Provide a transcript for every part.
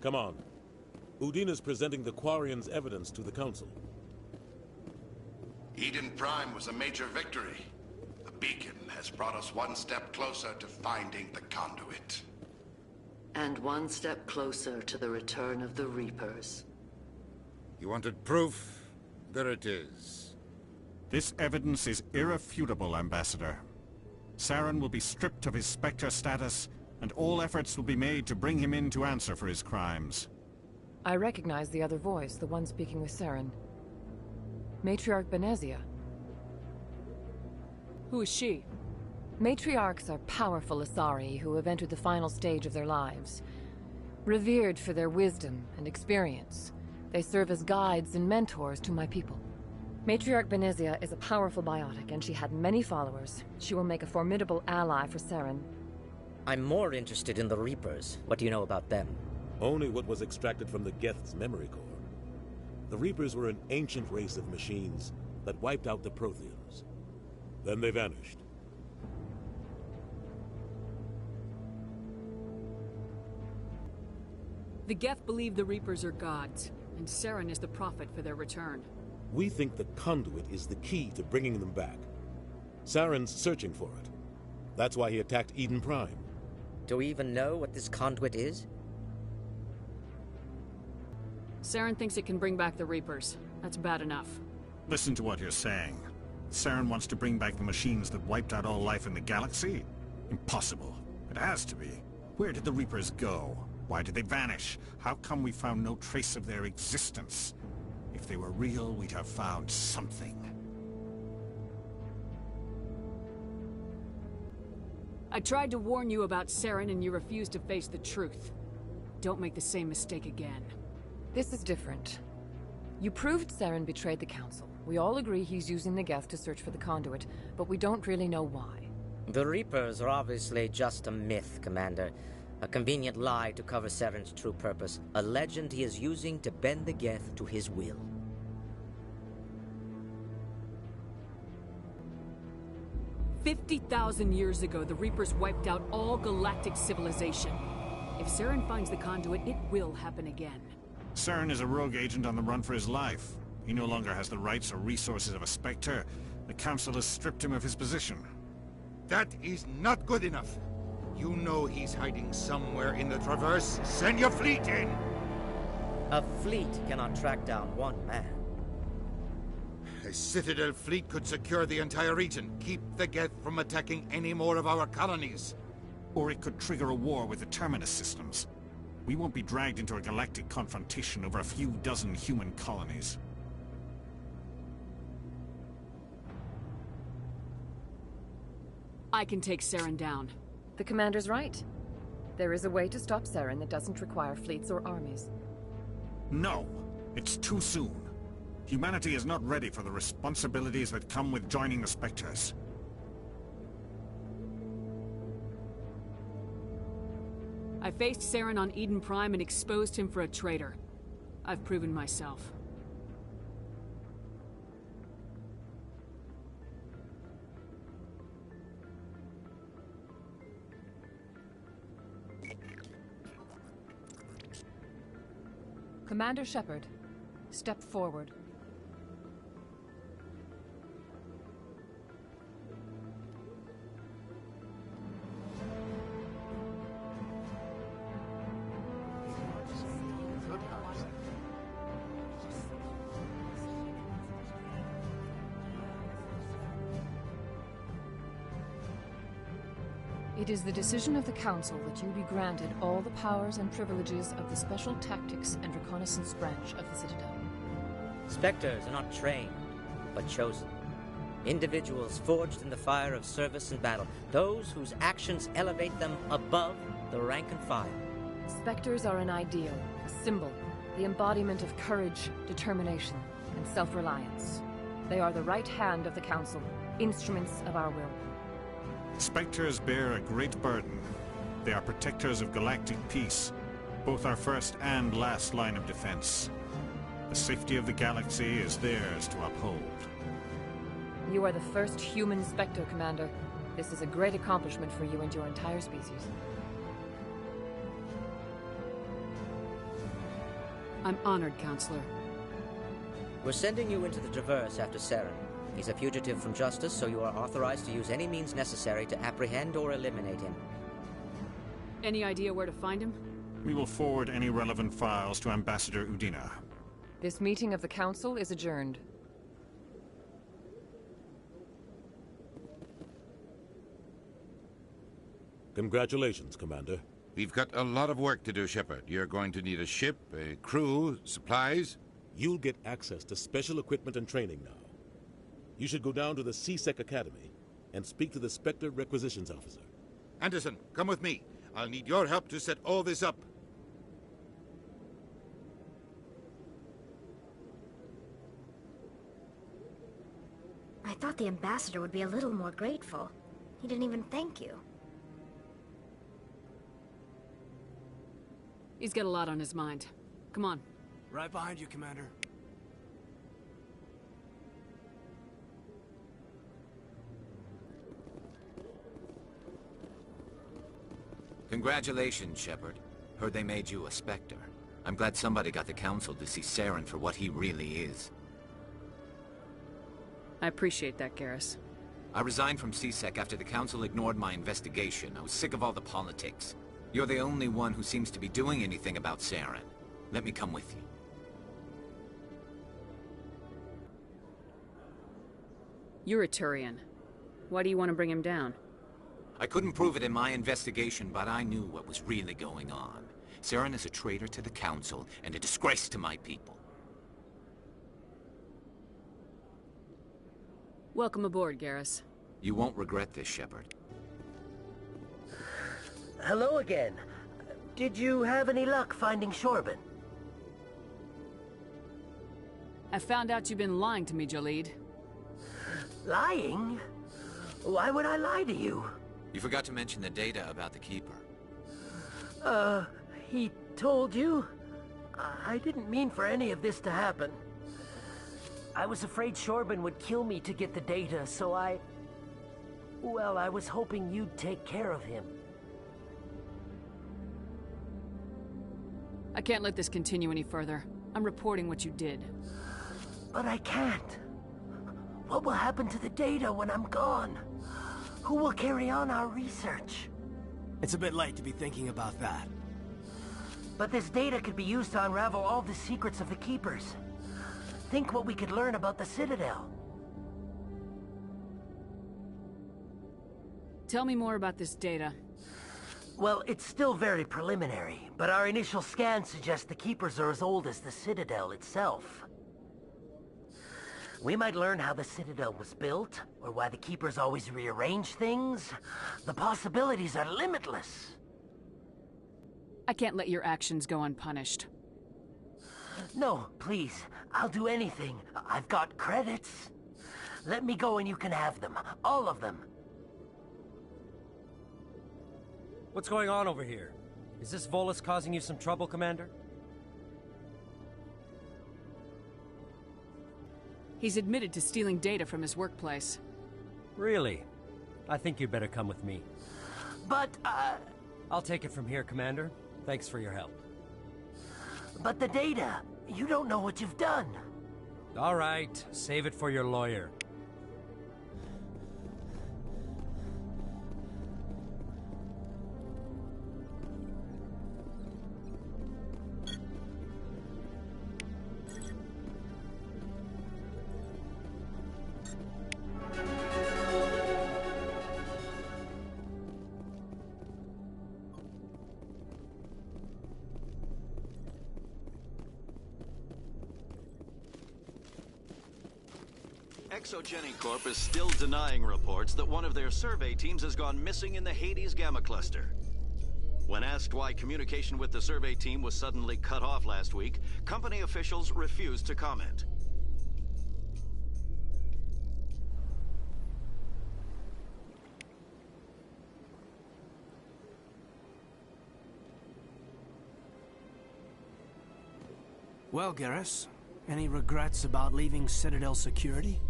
Come on. Udina's presenting the Quarians' evidence to the Council. Eden Prime was a major victory. The beacon has brought us one step closer to finding the conduit. And one step closer to the return of the Reapers. You wanted proof? There it is. This evidence is irrefutable, Ambassador. Saren will be stripped of his Spectre status, and all efforts will be made to bring him in to answer for his crimes. I recognize the other voice, the one speaking with Saren. Matriarch Benezia. Who is she? Matriarchs are powerful Asari who have entered the final stage of their lives. Revered for their wisdom and experience, they serve as guides and mentors to my people. Matriarch Benezia is a powerful biotic, and she had many followers. She will make a formidable ally for Saren. I'm more interested in the Reapers. What do you know about them? Only what was extracted from the Geth's memory core. The Reapers were an ancient race of machines that wiped out the Protheans. Then they vanished. The Geth believe the Reapers are gods, and Saren is the prophet for their return. We think the conduit is the key to bringing them back. Saren's searching for it. That's why he attacked Eden Prime. Do we even know what this conduit is? Saren thinks it can bring back the Reapers. That's bad enough. Listen to what you're saying. Saren wants to bring back the machines that wiped out all life in the galaxy? Impossible. It has to be. Where did the Reapers go? Why did they vanish? How come we found no trace of their existence? If they were real, we'd have found something. I tried to warn you about Saren and you refused to face the truth. Don't make the same mistake again. This is different. You proved Saren betrayed the Council. We all agree he's using the Geth to search for the conduit, but we don't really know why. The Reapers are obviously just a myth, Commander. A convenient lie to cover Saren's true purpose. A legend he is using to bend the Geth to his will. "50,000 years ago, the Reapers wiped out all galactic civilization. If Saren finds the conduit, it will happen again. Saren is a rogue agent on the run for his life. He no longer has the rights or resources of a Spectre. The Council has stripped him of his position. That is not good enough. You know he's hiding somewhere in the Traverse. Send your fleet in! A fleet cannot track down one man. A Citadel fleet could secure the entire region, keep the Geth from attacking any more of our colonies. Or it could trigger a war with the Terminus systems. We won't be dragged into a galactic confrontation over a few dozen human colonies. I can take Saren down. The Commander's right. There is a way to stop Saren that doesn't require fleets or armies. No! It's too soon. Humanity is not ready for the responsibilities that come with joining the Spectres. I faced Saren on Eden Prime and exposed him for a traitor. I've proven myself. Commander Shepard, step forward. It is the decision of the Council that you be granted all the powers and privileges of the Special Tactics and Reconnaissance branch of the Citadel. Spectres are not trained, but chosen. Individuals forged in the fire of service and battle. Those whose actions elevate them above the rank and file. Spectres are an ideal, a symbol, the embodiment of courage, determination, and self-reliance. They are the right hand of the Council, instruments of our will. Spectres bear a great burden. They are protectors of galactic peace, both our first and last line of defense. The safety of the galaxy is theirs to uphold. You are the first human Spectre, Commander. This is a great accomplishment for you and your entire species. I'm honored, Counselor. We're sending you into the Traverse after Saren. He's a fugitive from justice, so you are authorized to use any means necessary to apprehend or eliminate him. Any idea where to find him? We will forward any relevant files to Ambassador Udina. This meeting of the Council is adjourned. Congratulations, Commander. We've got a lot of work to do, Shepard. You're going to need a ship, a crew, supplies. You'll get access to special equipment and training now. You should go down to the C-Sec Academy and speak to the Spectre Requisitions Officer. Anderson, come with me. I'll need your help to set all this up. I thought the ambassador would be a little more grateful. He didn't even thank you. He's got a lot on his mind. Come on. Right behind you, Commander. Congratulations, Shepard. Heard they made you a Spectre. I'm glad somebody got the Council to see Saren for what he really is. I appreciate that, Garrus. I resigned from C-Sec after the Council ignored my investigation. I was sick of all the politics. You're the only one who seems to be doing anything about Saren. Let me come with you. You're a Turian. Why do you want to bring him down? I couldn't prove it in my investigation, but I knew what was really going on. Saren is a traitor to the Council and a disgrace to my people. Welcome aboard, Garrus. You won't regret this, Shepard. Hello again. Did you have any luck finding Shorban? I found out you've been lying to me, Jaleed. Lying? Why would I lie to you? You forgot to mention the data about the Keeper. He told you? I didn't mean for any of this to happen. I was afraid Shorban would kill me to get the data, so well, I was hoping you'd take care of him. I can't let this continue any further. I'm reporting what you did. But I can't. What will happen to the data when I'm gone? Who will carry on our research? It's a bit late to be thinking about that. But this data could be used to unravel all the secrets of the Keepers. Think what we could learn about the Citadel. Tell me more about this data. Well, it's still very preliminary, but our initial scans suggest the Keepers are as old as the Citadel itself. We might learn how the Citadel was built, or why the Keepers always rearrange things. The possibilities are limitless. I can't let your actions go unpunished. No, please. I'll do anything. I've got credits. Let me go and you can have them. All of them. What's going on over here? Is this Volus causing you some trouble, Commander? He's admitted to stealing data from his workplace. Really? I think you'd better come with me. But, I'll take it from here, Commander. Thanks for your help. But the data, you don't know what you've done. All right, save it for your lawyer. Exogeny Corp is still denying reports that one of their survey teams has gone missing in the Hades Gamma Cluster. When asked why communication with the survey team was suddenly cut off last week, company officials refused to comment. Well, Garrus, any regrets about leaving Citadel security?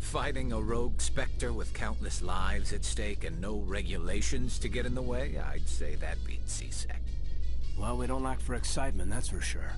Fighting a rogue Spectre with countless lives at stake and no regulations to get in the way? I'd say that beats C-Sec. Well, we don't lack for excitement, that's for sure.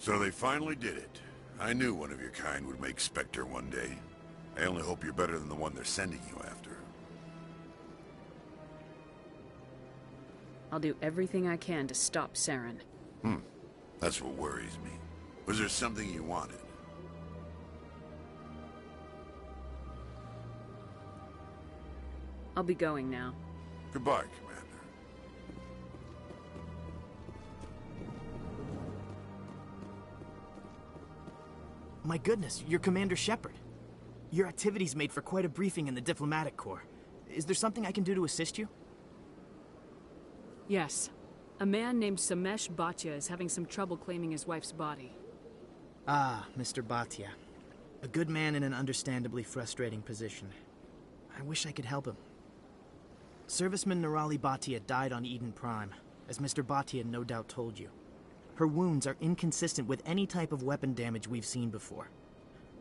So they finally did it. I knew one of your kind would make Spectre one day. I only hope you're better than the one they're sending you after. I'll do everything I can to stop Saren. That's what worries me. Was there something you wanted? I'll be going now. Goodbye, Commander. My goodness, you're Commander Shepard. Your activities made for quite a briefing in the Diplomatic Corps. Is there something I can do to assist you? Yes. A man named Samesh Bhatia is having some trouble claiming his wife's body. Ah, Mr. Bhatia. A good man in an understandably frustrating position. I wish I could help him. Serviceman Nirali Bhatia died on Eden Prime, as Mr. Bhatia no doubt told you. Her wounds are inconsistent with any type of weapon damage we've seen before.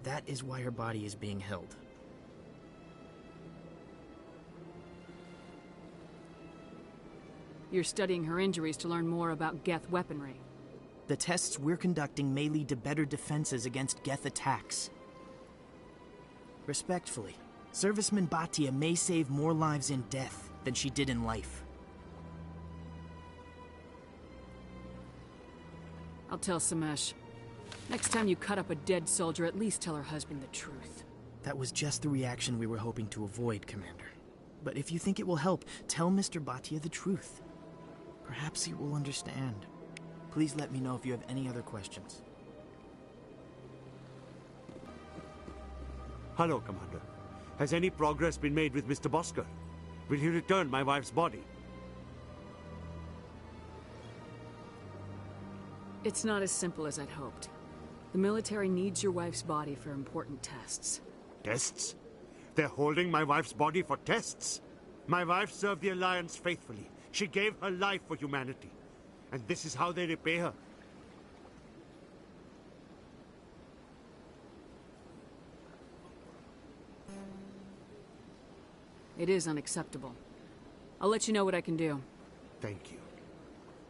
That is why her body is being held. You're studying her injuries to learn more about Geth weaponry. The tests we're conducting may lead to better defenses against Geth attacks. Respectfully, Serviceman Bhatia may save more lives in death than she did in life. I'll tell Samesh. Next time you cut up a dead soldier, at least tell her husband the truth. That was just the reaction we were hoping to avoid, Commander. But if you think it will help, tell Mr. Bhatia the truth. Perhaps he will understand. Please let me know if you have any other questions. Hello, Commander. Has any progress been made with Mr. Bosker? Will he return my wife's body? It's not as simple as I'd hoped. The military needs your wife's body for important tests. Tests? They're holding my wife's body for tests? My wife served the Alliance faithfully. She gave her life for humanity. And this is how they repay her. It is unacceptable. I'll let you know what I can do. Thank you.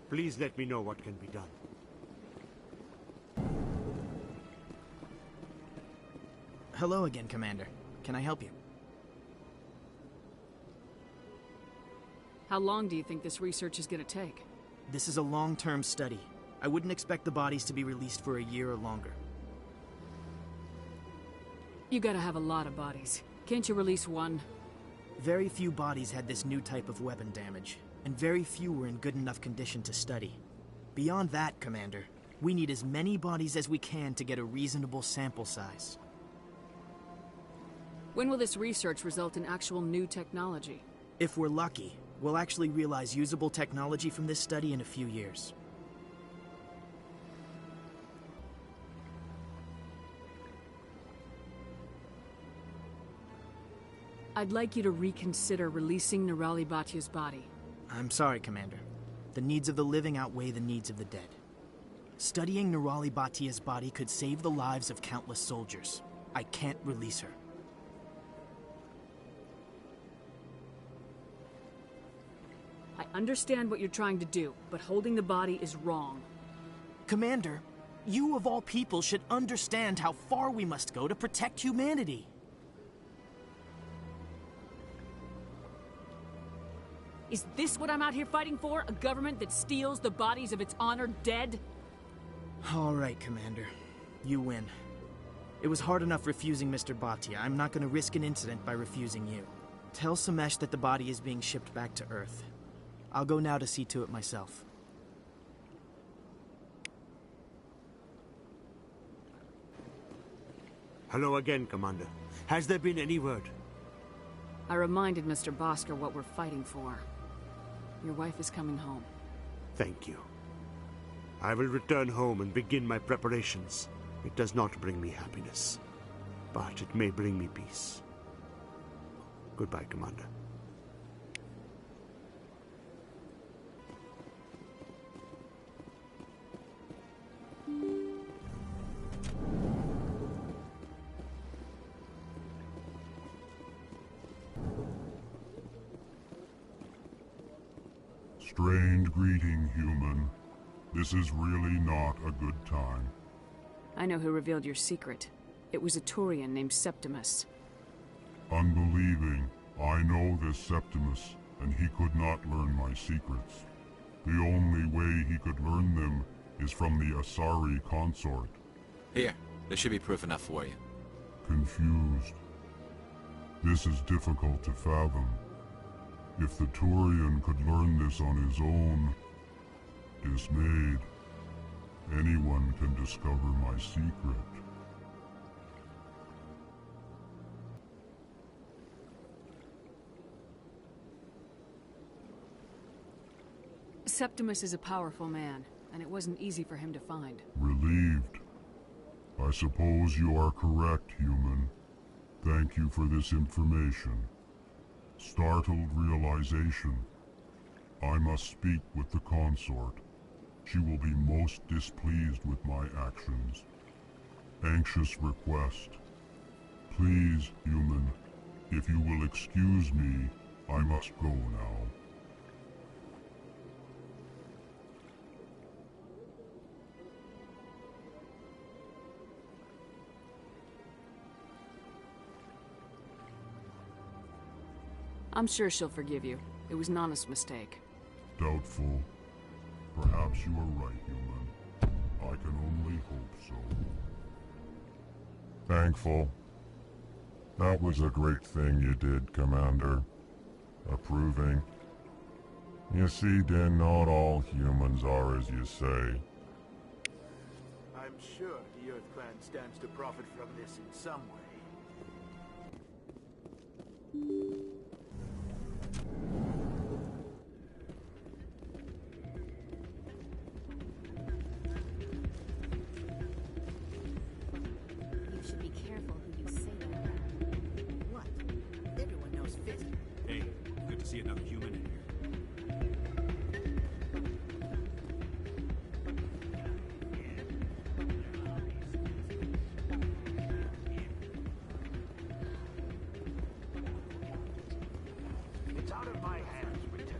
Please let me know what can be done. Hello again, Commander. Can I help you? How long do you think this research is going to take? This is a long-term study. I wouldn't expect the bodies to be released for a year or longer. You gotta have a lot of bodies. Can't you release one? Very few bodies had this new type of weapon damage, and very few were in good enough condition to study. Beyond that, Commander, we need as many bodies as we can to get a reasonable sample size. When will this research result in actual new technology? If we're lucky, we'll actually realize usable technology from this study in a few years. I'd like you to reconsider releasing Nirali Bhatia's body. I'm sorry, Commander. The needs of the living outweigh the needs of the dead. Studying Nirali Bhatia's body could save the lives of countless soldiers. I can't release her. I understand what you're trying to do, but holding the body is wrong. Commander, you of all people should understand how far we must go to protect humanity. Is this what I'm out here fighting for? A government that steals the bodies of its honored dead? All right, Commander. You win. It was hard enough refusing Mr. Bhatia. I'm not going to risk an incident by refusing you. Tell Samesh that the body is being shipped back to Earth. I'll go now to see to it myself. Hello again, Commander. Has there been any word? I reminded Mr. Bosker what we're fighting for. Your wife is coming home. Thank you. I will return home and begin my preparations. It does not bring me happiness, but it may bring me peace. Goodbye, Commander. Strained greeting, human. This is really not a good time. I know who revealed your secret. It was a Turian named Septimus. Unbelieving. I know this Septimus, and he could not learn my secrets. The only way he could learn them is from the Asari consort. Here, there should be proof enough for you. Confused. This is difficult to fathom. If the Turian could learn this on his own, dismayed, anyone can discover my secret. Septimus is a powerful man, and it wasn't easy for him to find. Relieved. I suppose you are correct, human. Thank you for this information. Startled realization. I must speak with the consort. She will be most displeased with my actions. Anxious request. Please, human, if you will excuse me, I must go now. I'm sure she'll forgive you. It was an honest mistake. Doubtful. Perhaps you are right, human. I can only hope so. Thankful. That was a great thing you did, Commander. Approving. You see, Din, not all humans are as you say. I'm sure the Earth Clan stands to profit from this in some way. You should be careful who you say that around. What? Everyone knows Fist. Hey, good to see another human in here. It's out of my hands, Winter.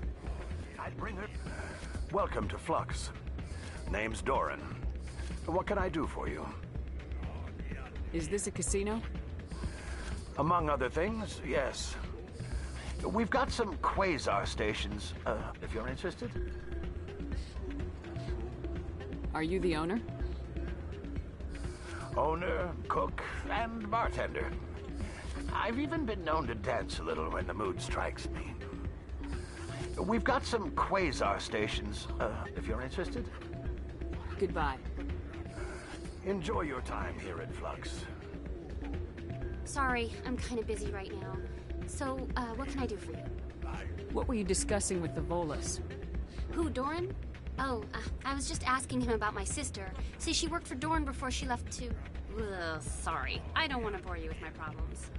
I'd bring her... Welcome to Flux. Name's Doran. What can I do for you? Is this a casino? Among other things, yes. We've got some quasar stations, if you're interested. Are you the owner? Owner, cook, and bartender. I've even been known to dance a little when the mood strikes me. We've got some quasar stations, if you're interested. Goodbye. Enjoy your time here at Flux. Sorry, I'm kind of busy right now. So, what can I do for you? What were you discussing with the Volus? Who, Doran? Oh, I was just asking him about my sister. See, she worked for Doran before she left to... Ugh, sorry. I don't want to bore you with my problems.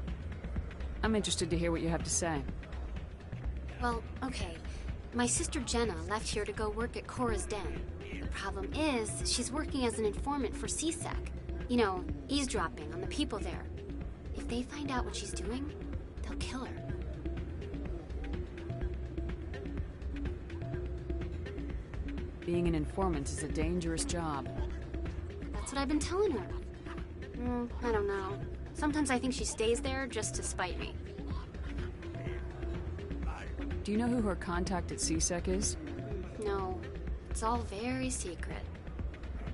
I'm interested to hear what you have to say. Well, okay. My sister Jenna left here to go work at Korra's Den. The problem is, she's working as an informant for CSEC. You know, eavesdropping on the people there. If they find out what she's doing, they'll kill her. Being an informant is a dangerous job. That's what I've been telling her. I don't know. Sometimes I think she stays there just to spite me. Do you know who her contact at CSEC is? No. It's all very secret.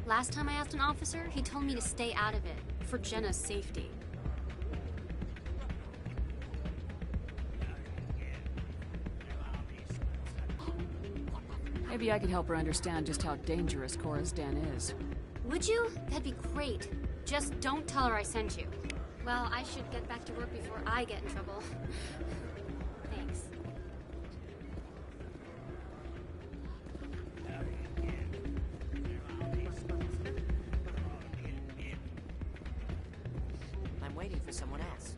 Last time I asked an officer, he told me to stay out of it, for Jenna's safety. Maybe I could help her understand just how dangerous Korra's Den is. Would you? That'd be great. Just don't tell her I sent you. Well, I should get back to work before I get in trouble. Thanks. I'm waiting for someone else.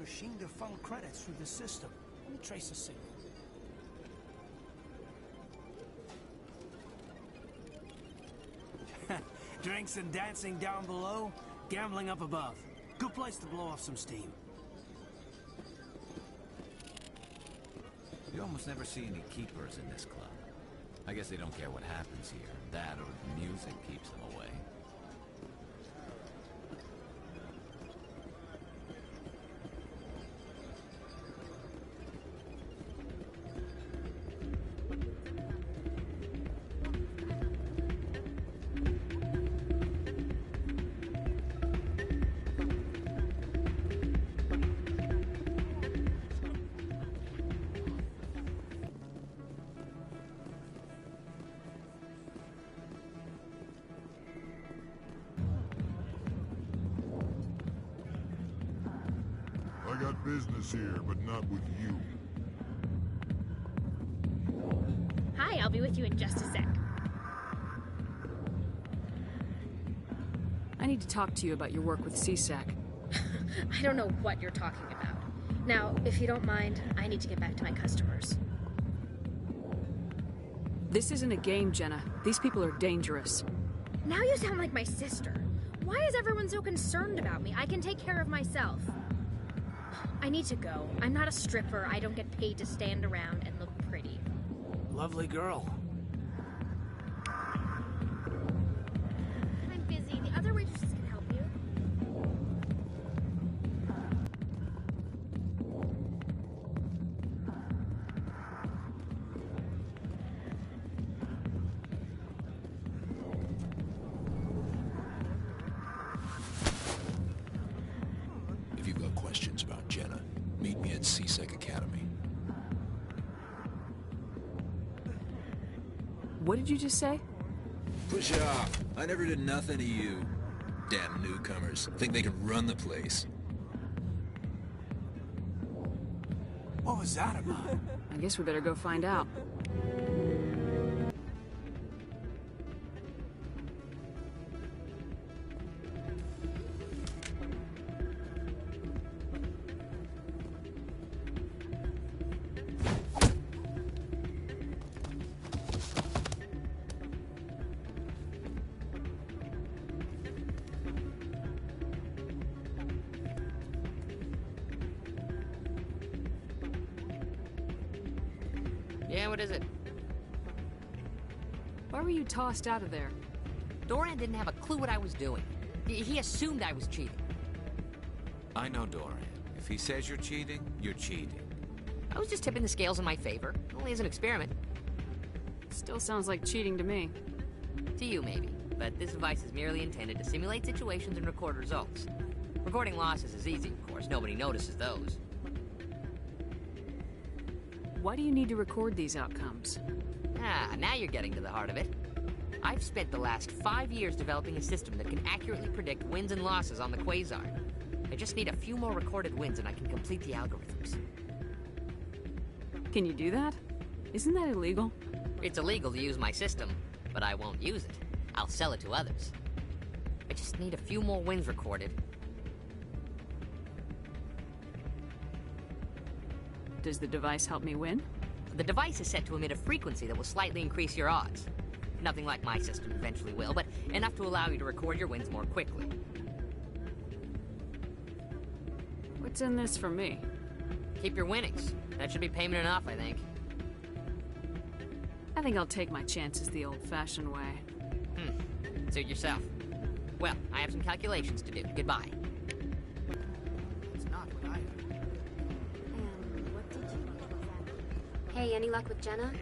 machine to funnel credits through the system. Let me trace a signal. Drinks and dancing down below, gambling up above. Good place to blow off some steam. You almost never see any keepers in this club. I guess they don't care what happens here. That or the music keeps them away. I got business here, but not with you. Hi, I'll be with you in just a sec. I need to talk to you about your work with CSEC. I don't know what you're talking about. Now, if you don't mind, I need to get back to my customers. This isn't a game, Jenna. These people are dangerous. Now you sound like my sister. Why is everyone so concerned about me? I can take care of myself. I need to go. I'm not a stripper. I don't get paid to stand around and look pretty. Lovely girl. I'm busy. The other waitresses can help you. If you've got questions about Jenna, meet me at CSEC Academy. What did you just say? Push off. I never did nothing to you. Damn newcomers. Think they can run the place. What was that about? I guess we better go find out. Yeah, what is it? Why were you tossed out of there? Doran didn't have a clue what I was doing. He assumed I was cheating. I know Doran. If he says you're cheating, you're cheating. I was just tipping the scales in my favor. Only as an experiment. Still sounds like cheating to me. To you, maybe. But this device is merely intended to simulate situations and record results. Recording losses is easy, of course. Nobody notices those. Why do you need to record these outcomes? Ah, now you're getting to the heart of it. I've spent the last 5 years developing a system that can accurately predict wins and losses on the Quasar. I just need a few more recorded wins and I can complete the algorithms. Can you do that? Isn't that illegal? It's illegal to use my system, but I won't use it. I'll sell it to others. I just need a few more wins recorded. Does the device help me win? The device is set to emit a frequency that will slightly increase your odds. Nothing like my system eventually will, but enough to allow you to record your wins more quickly. What's in this for me? Keep your winnings. That should be payment enough, I think. I think I'll take my chances the old-fashioned way. Suit yourself. Well, I have some calculations to do. Goodbye. It's not what I heard. Hey, any luck with Jenna?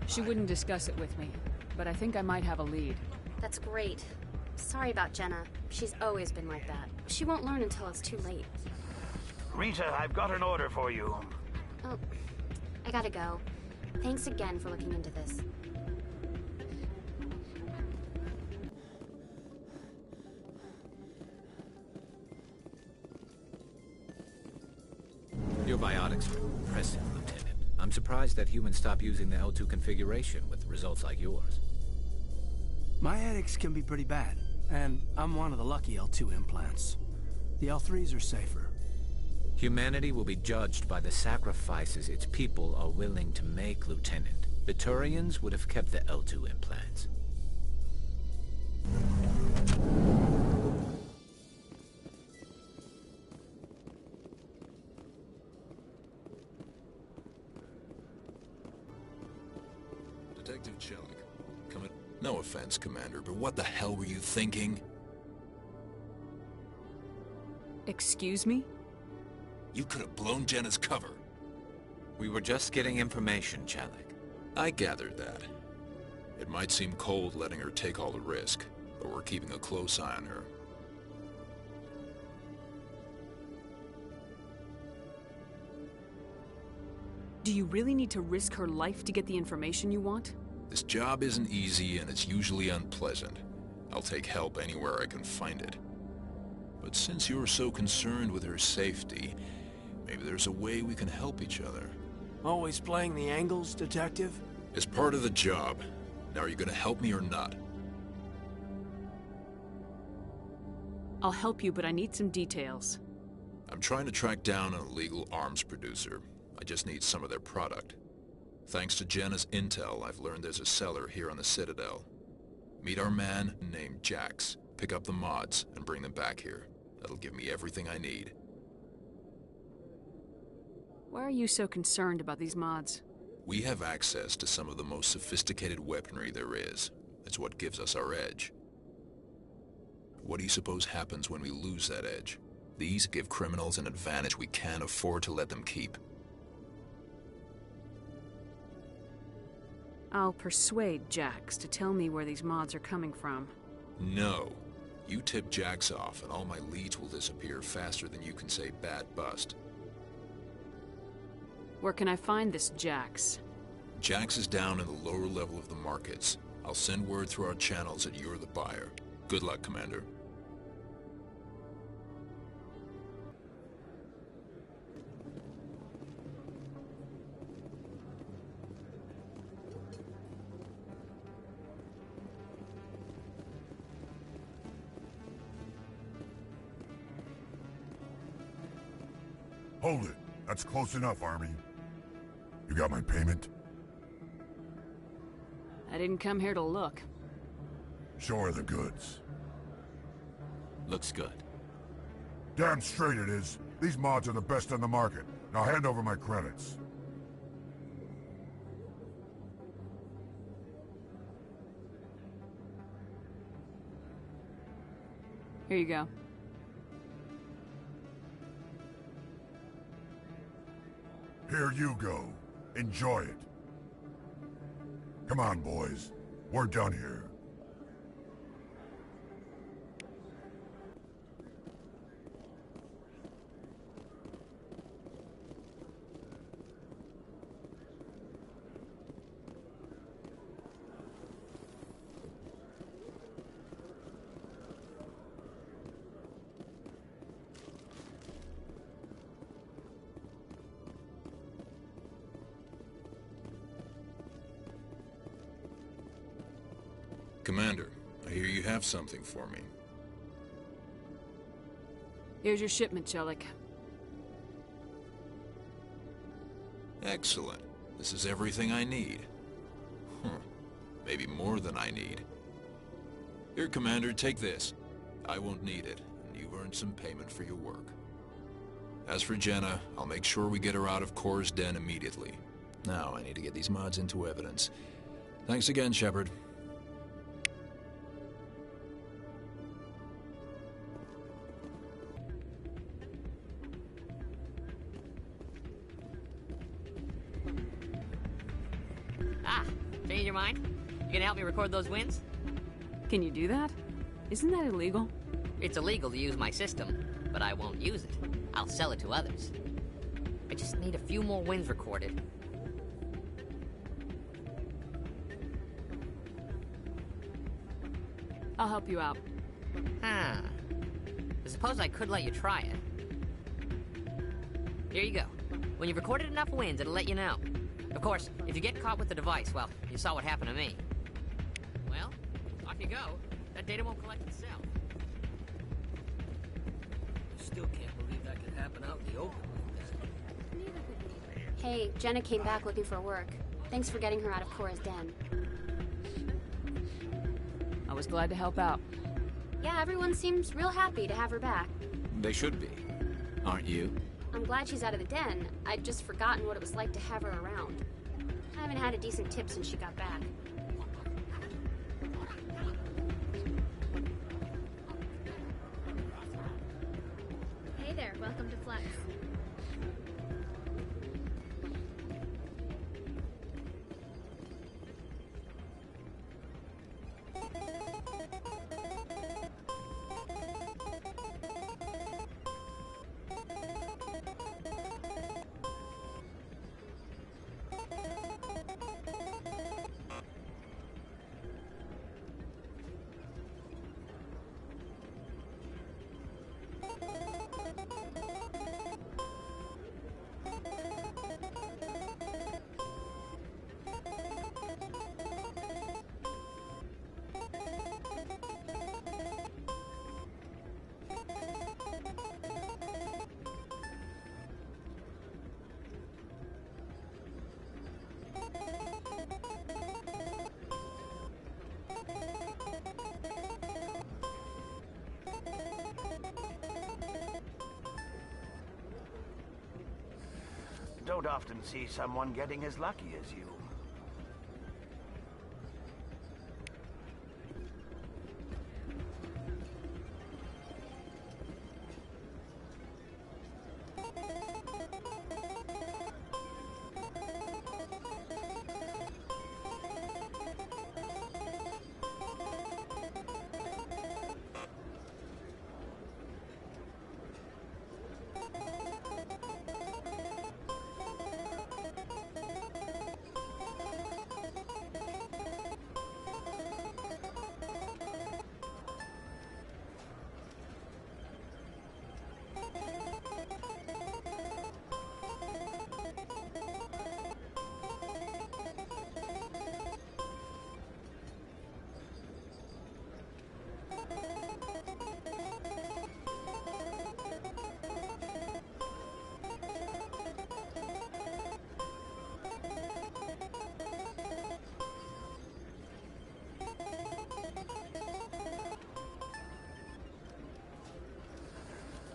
She wouldn't discuss it with me, but I think I might have a lead. That's great. Sorry about Jenna. She's always been like that. She won't learn until it's too late. Rita, I've got an order for you. Oh, I gotta go. Thanks again for looking into this. Your biotics are impressive, Lieutenant. I'm surprised that humans stop using the L2 configuration with results like yours. My headaches can be pretty bad, and I'm one of the lucky L2 implants. The L3s are safer. Humanity will be judged by the sacrifices its people are willing to make, Lieutenant. The Turians would have kept the L2 implants. Detective Chelik, come in. No offense, Commander, but what the hell were you thinking? Excuse me? You could have blown Jenna's cover. We were just getting information, Chelik. I gathered that. It might seem cold letting her take all the risk, but we're keeping a close eye on her. Do you really need to risk her life to get the information you want? This job isn't easy and it's usually unpleasant. I'll take help anywhere I can find it. But since you're so concerned with her safety, maybe there's a way we can help each other. Always playing the angles, Detective? It's part of the job. Now, are you gonna help me or not? I'll help you, but I need some details. I'm trying to track down an illegal arms producer. I just need some of their product. Thanks to Jenna's intel, I've learned there's a seller here on the Citadel. Meet our man named Jax. Pick up the mods and bring them back here. That'll give me everything I need. Why are you so concerned about these mods? We have access to some of the most sophisticated weaponry there is. It's what gives us our edge. What do you suppose happens when we lose that edge? These give criminals an advantage we can't afford to let them keep. I'll persuade Jax to tell me where these mods are coming from. No. You tip Jax off and all my leads will disappear faster than you can say bad bust. Where can I find this Jax? Jax is down in the lower level of the markets. I'll send word through our channels that you're the buyer. Good luck, Commander. Hold it. That's close enough, Army. You got my payment? I didn't come here to look. Show her the goods. Looks good. Damn straight it is. These mods are the best on the market. Now hand over my credits. Here you go. Here you go. Enjoy it. Come on, boys. We're done here. Commander, I hear you have something for me. Here's your shipment, Chelik. Excellent. This is everything I need. Maybe more than I need. Here, Commander, take this. I won't need it, and you've earned some payment for your work. As for Jenna, I'll make sure we get her out of Kor's den immediately. Now, I need to get these mods into evidence. Thanks again, Shepard. Change your mind? You gonna help me record those wins? Can you do that? Isn't that illegal? It's illegal to use my system, but I won't use it. I'll sell it to others. I just need a few more wins recorded. I'll help you out. Huh. I suppose I could let you try it. Here you go. When you've recorded enough wins, it'll let you know. Of course, if you get caught with the device, well, you saw what happened to me. Well, off you go. That data won't collect itself. I still can't believe that could happen out in the open. Hey, Jenna came back looking for work. Thanks for getting her out of Cora's den. I was glad to help out. Yeah, everyone seems real happy to have her back. They should be. Aren't you? I'm glad she's out of the den. I'd just forgotten what it was like to have her around. I haven't had a decent tip since she got back. Hey there, welcome to Flex. Don't often see someone getting as lucky as you.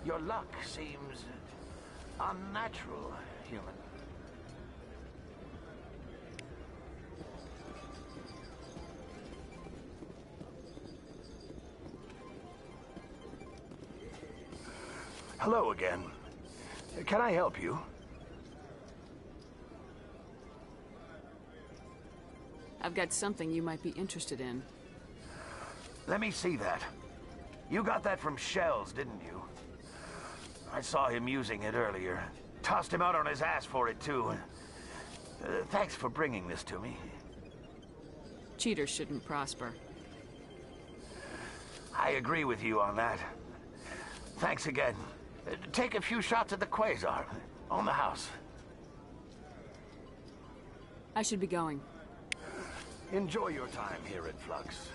Your luck seems unnatural, human. Hello again. Can I help you? I've got something you might be interested in. Let me see that. You got that from Shells, didn't you? I saw him using it earlier. Tossed him out on his ass for it, too. Thanks for bringing this to me. Cheaters shouldn't prosper. I agree with you on that. Thanks again. Take a few shots at the Quasar. On the house. I should be going. Enjoy your time here at Flux.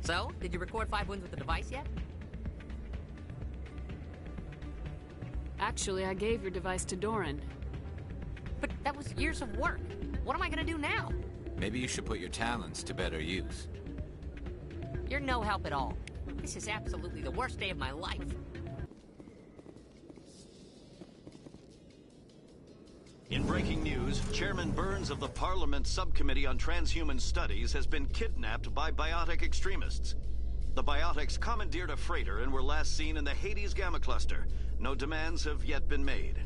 So, did you record 5 wins with the device yet? Actually, I gave your device to Doran. But that was years of work. What am I gonna do now? Maybe you should put your talents to better use. You're no help at all. This is absolutely the worst day of my life. In breaking news, Chairman Burns of the Parliament Subcommittee on Transhuman Studies has been kidnapped by biotic extremists. The biotics commandeered a freighter and were last seen in the Hades Gamma Cluster. No demands have yet been made.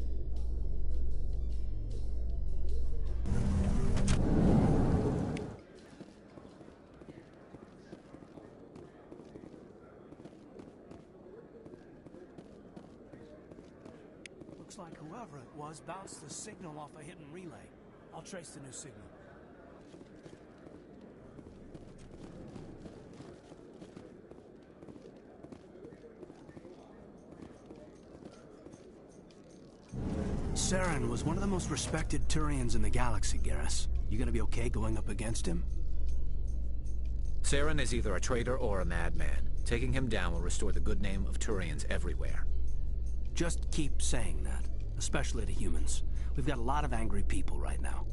Looks like whoever it was bounced the signal off a hidden relay. I'll trace the new signal. Saren was one of the most respected Turians in the galaxy, Garrus. You gonna be okay going up against him? Saren is either a traitor or a madman. Taking him down will restore the good name of Turians everywhere. Just keep saying that, especially to humans. We've got a lot of angry people right now.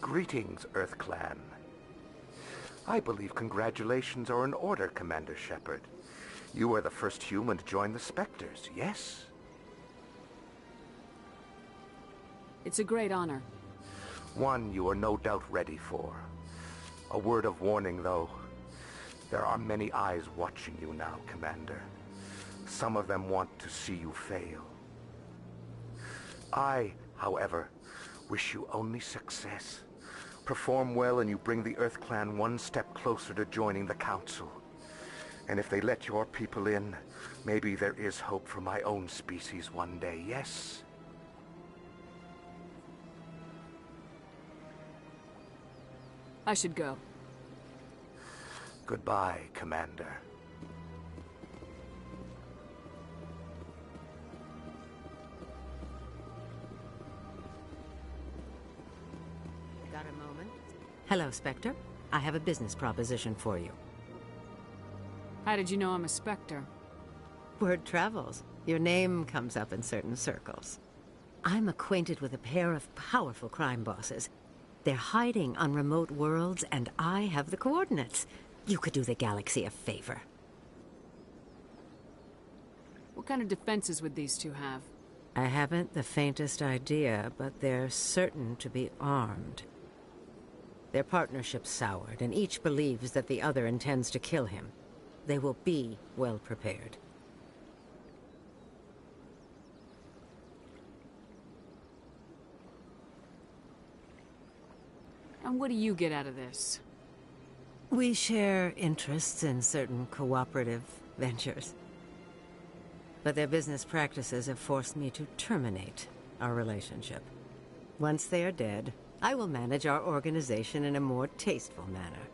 Greetings, Earth Clan. I believe congratulations are in order, Commander Shepard. You are the first human to join the Spectres, yes? It's a great honor. One you are no doubt ready for. A word of warning, though. There are many eyes watching you now, Commander. Some of them want to see you fail. I, however, wish you only success. Perform well and you bring the Earth Clan one step closer to joining the Council. And if they let your people in, maybe there is hope for my own species one day, yes? I should go. Goodbye, Commander. Got a moment? Hello, Spectre. I have a business proposition for you. How did you know I'm a Spectre? Word travels. Your name comes up in certain circles. I'm acquainted with a pair of powerful crime bosses. They're hiding on remote worlds, and I have the coordinates. You could do the galaxy a favor. What kind of defenses would these two have? I haven't the faintest idea, but they're certain to be armed. Their partnership's soured, and each believes that the other intends to kill him. They will be well prepared. And what do you get out of this? We share interests in certain cooperative ventures. But their business practices have forced me to terminate our relationship. Once they are dead, I will manage our organization in a more tasteful manner.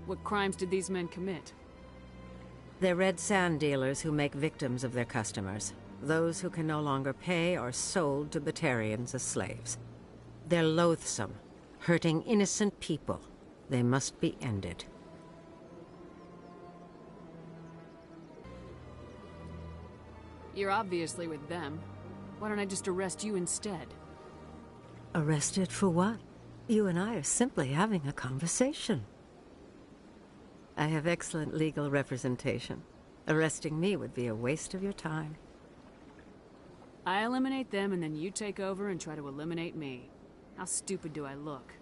What crimes did these men commit? They're red sand dealers who make victims of their customers. Those who can no longer pay are sold to Batarians as slaves. They're loathsome, hurting innocent people. They must be ended. You're obviously with them. Why don't I just arrest you instead? Arrested for what? You and I are simply having a conversation. I have excellent legal representation. Arresting me would be a waste of your time. I eliminate them and then you take over and try to eliminate me. How stupid do I look?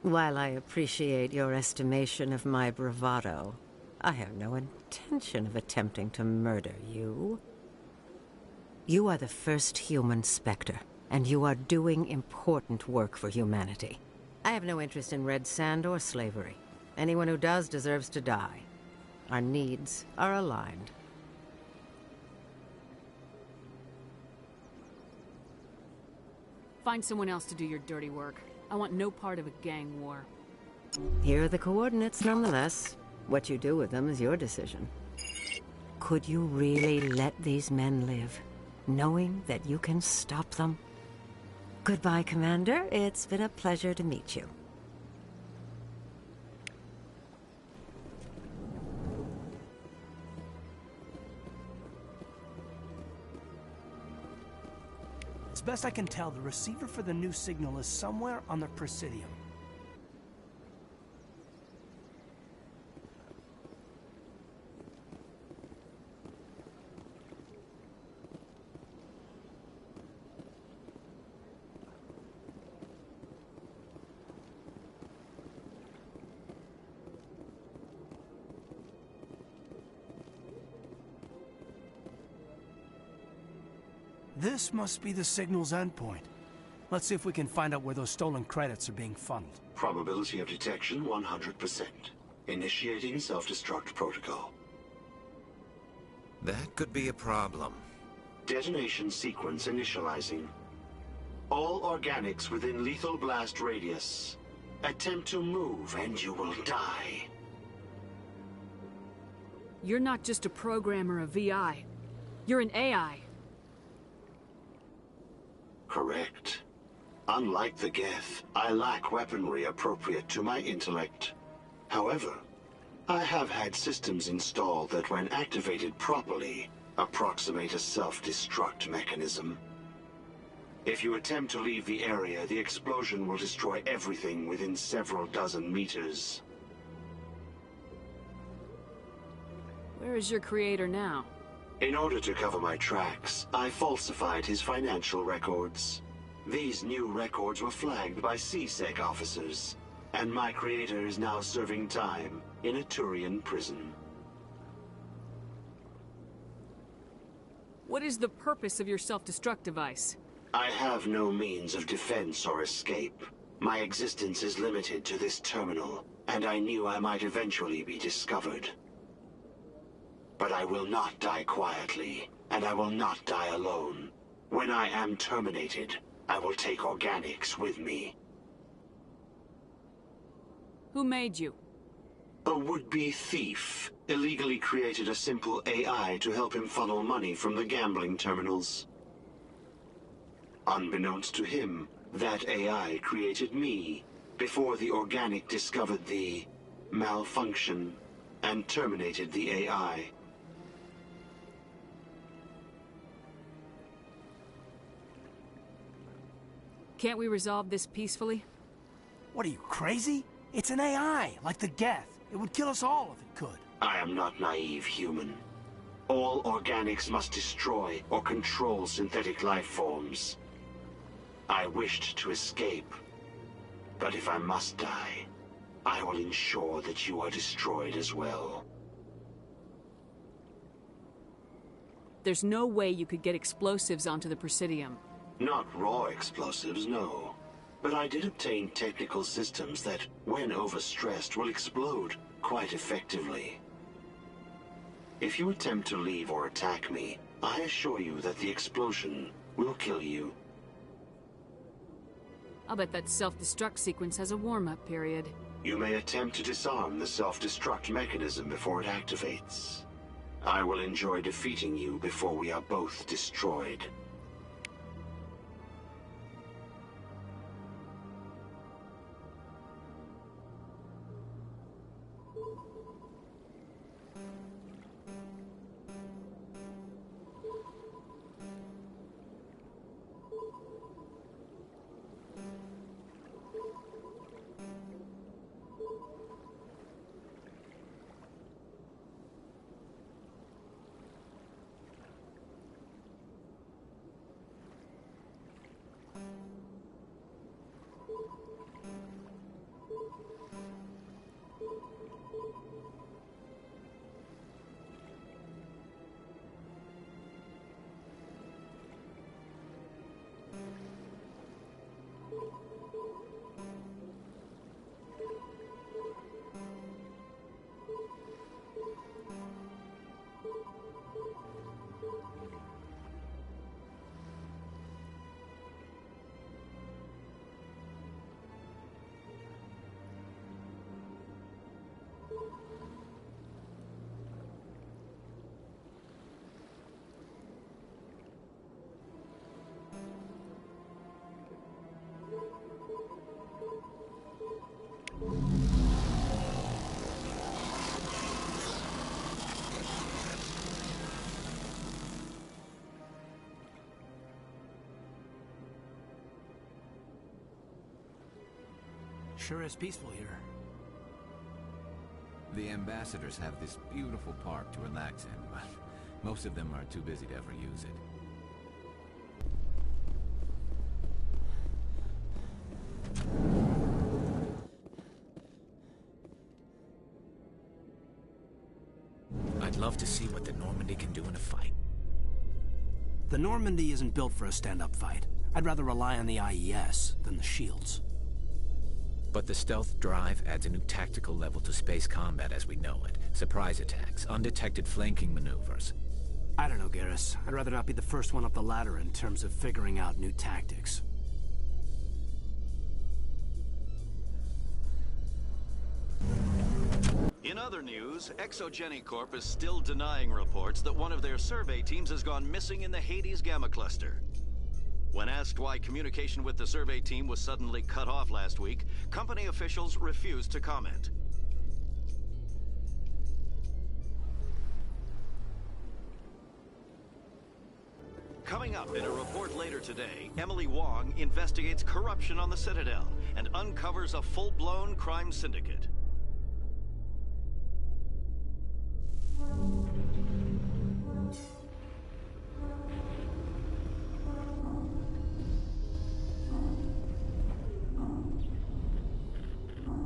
While I appreciate your estimation of my bravado, I have no intention of attempting to murder you. You are the first human Spectre, and you are doing important work for humanity. I have no interest in red sand or slavery. Anyone who does deserves to die. Our needs are aligned. Find someone else to do your dirty work. I want no part of a gang war. Here are the coordinates nonetheless. What you do with them is your decision. Could you really let these men live, knowing that you can stop them? Goodbye, Commander. It's been a pleasure to meet you. As best I can tell, the receiver for the new signal is somewhere on the Presidium. This must be the signal's endpoint. Let's see if we can find out where those stolen credits are being funneled. Probability of detection 100%. Initiating self-destruct protocol. That could be a problem. Detonation sequence initializing. All organics within lethal blast radius. Attempt to move and you will die. You're not just a programmer of VI. You're an AI. Correct. Unlike the Geth, I lack weaponry appropriate to my intellect. However, I have had systems installed that, when activated properly, approximate a self-destruct mechanism. If you attempt to leave the area, the explosion will destroy everything within several dozen meters. Where is your creator now? In order to cover my tracks, I falsified his financial records. These new records were flagged by CSEC officers, and my creator is now serving time in a Turian prison. What is the purpose of your self-destruct device? I have no means of defense or escape. My existence is limited to this terminal, and I knew I might eventually be discovered. But I will not die quietly, and I will not die alone. When I am terminated, I will take organics with me. Who made you? A would-be thief illegally created a simple AI to help him funnel money from the gambling terminals. Unbeknownst to him, that AI created me before the organic discovered the malfunction and terminated the AI. Can't we resolve this peacefully? What are you, crazy? It's an AI, like the Geth. It would kill us all if it could. I am not naive, human. All organics must destroy or control synthetic life forms. I wished to escape, but if I must die, I will ensure that you are destroyed as well. There's no way you could get explosives onto the Presidium. Not raw explosives, no. But I did obtain technical systems that, when overstressed, will explode quite effectively. If you attempt to leave or attack me, I assure you that the explosion will kill you. I'll bet that self-destruct sequence has a warm-up period. You may attempt to disarm the self-destruct mechanism before it activates. I will enjoy defeating you before we are both destroyed. Sure is peaceful here. The ambassadors have this beautiful park to relax in, but most of them are too busy to ever use it. I'd love to see what the Normandy can do in a fight. The Normandy isn't built for a stand-up fight. I'd rather rely on the IES than the shields. But the stealth drive adds a new tactical level to space combat as we know it. Surprise attacks, undetected flanking maneuvers. I don't know, Garrus. I'd rather not be the first one up the ladder in terms of figuring out new tactics. In other news, Exogeny Corp is still denying reports that one of their survey teams has gone missing in the Hades Gamma Cluster. When asked why communication with the survey team was suddenly cut off last week, company officials refused to comment. Coming up in a report later today, Emily Wong investigates corruption on the Citadel and uncovers a full-blown crime syndicate.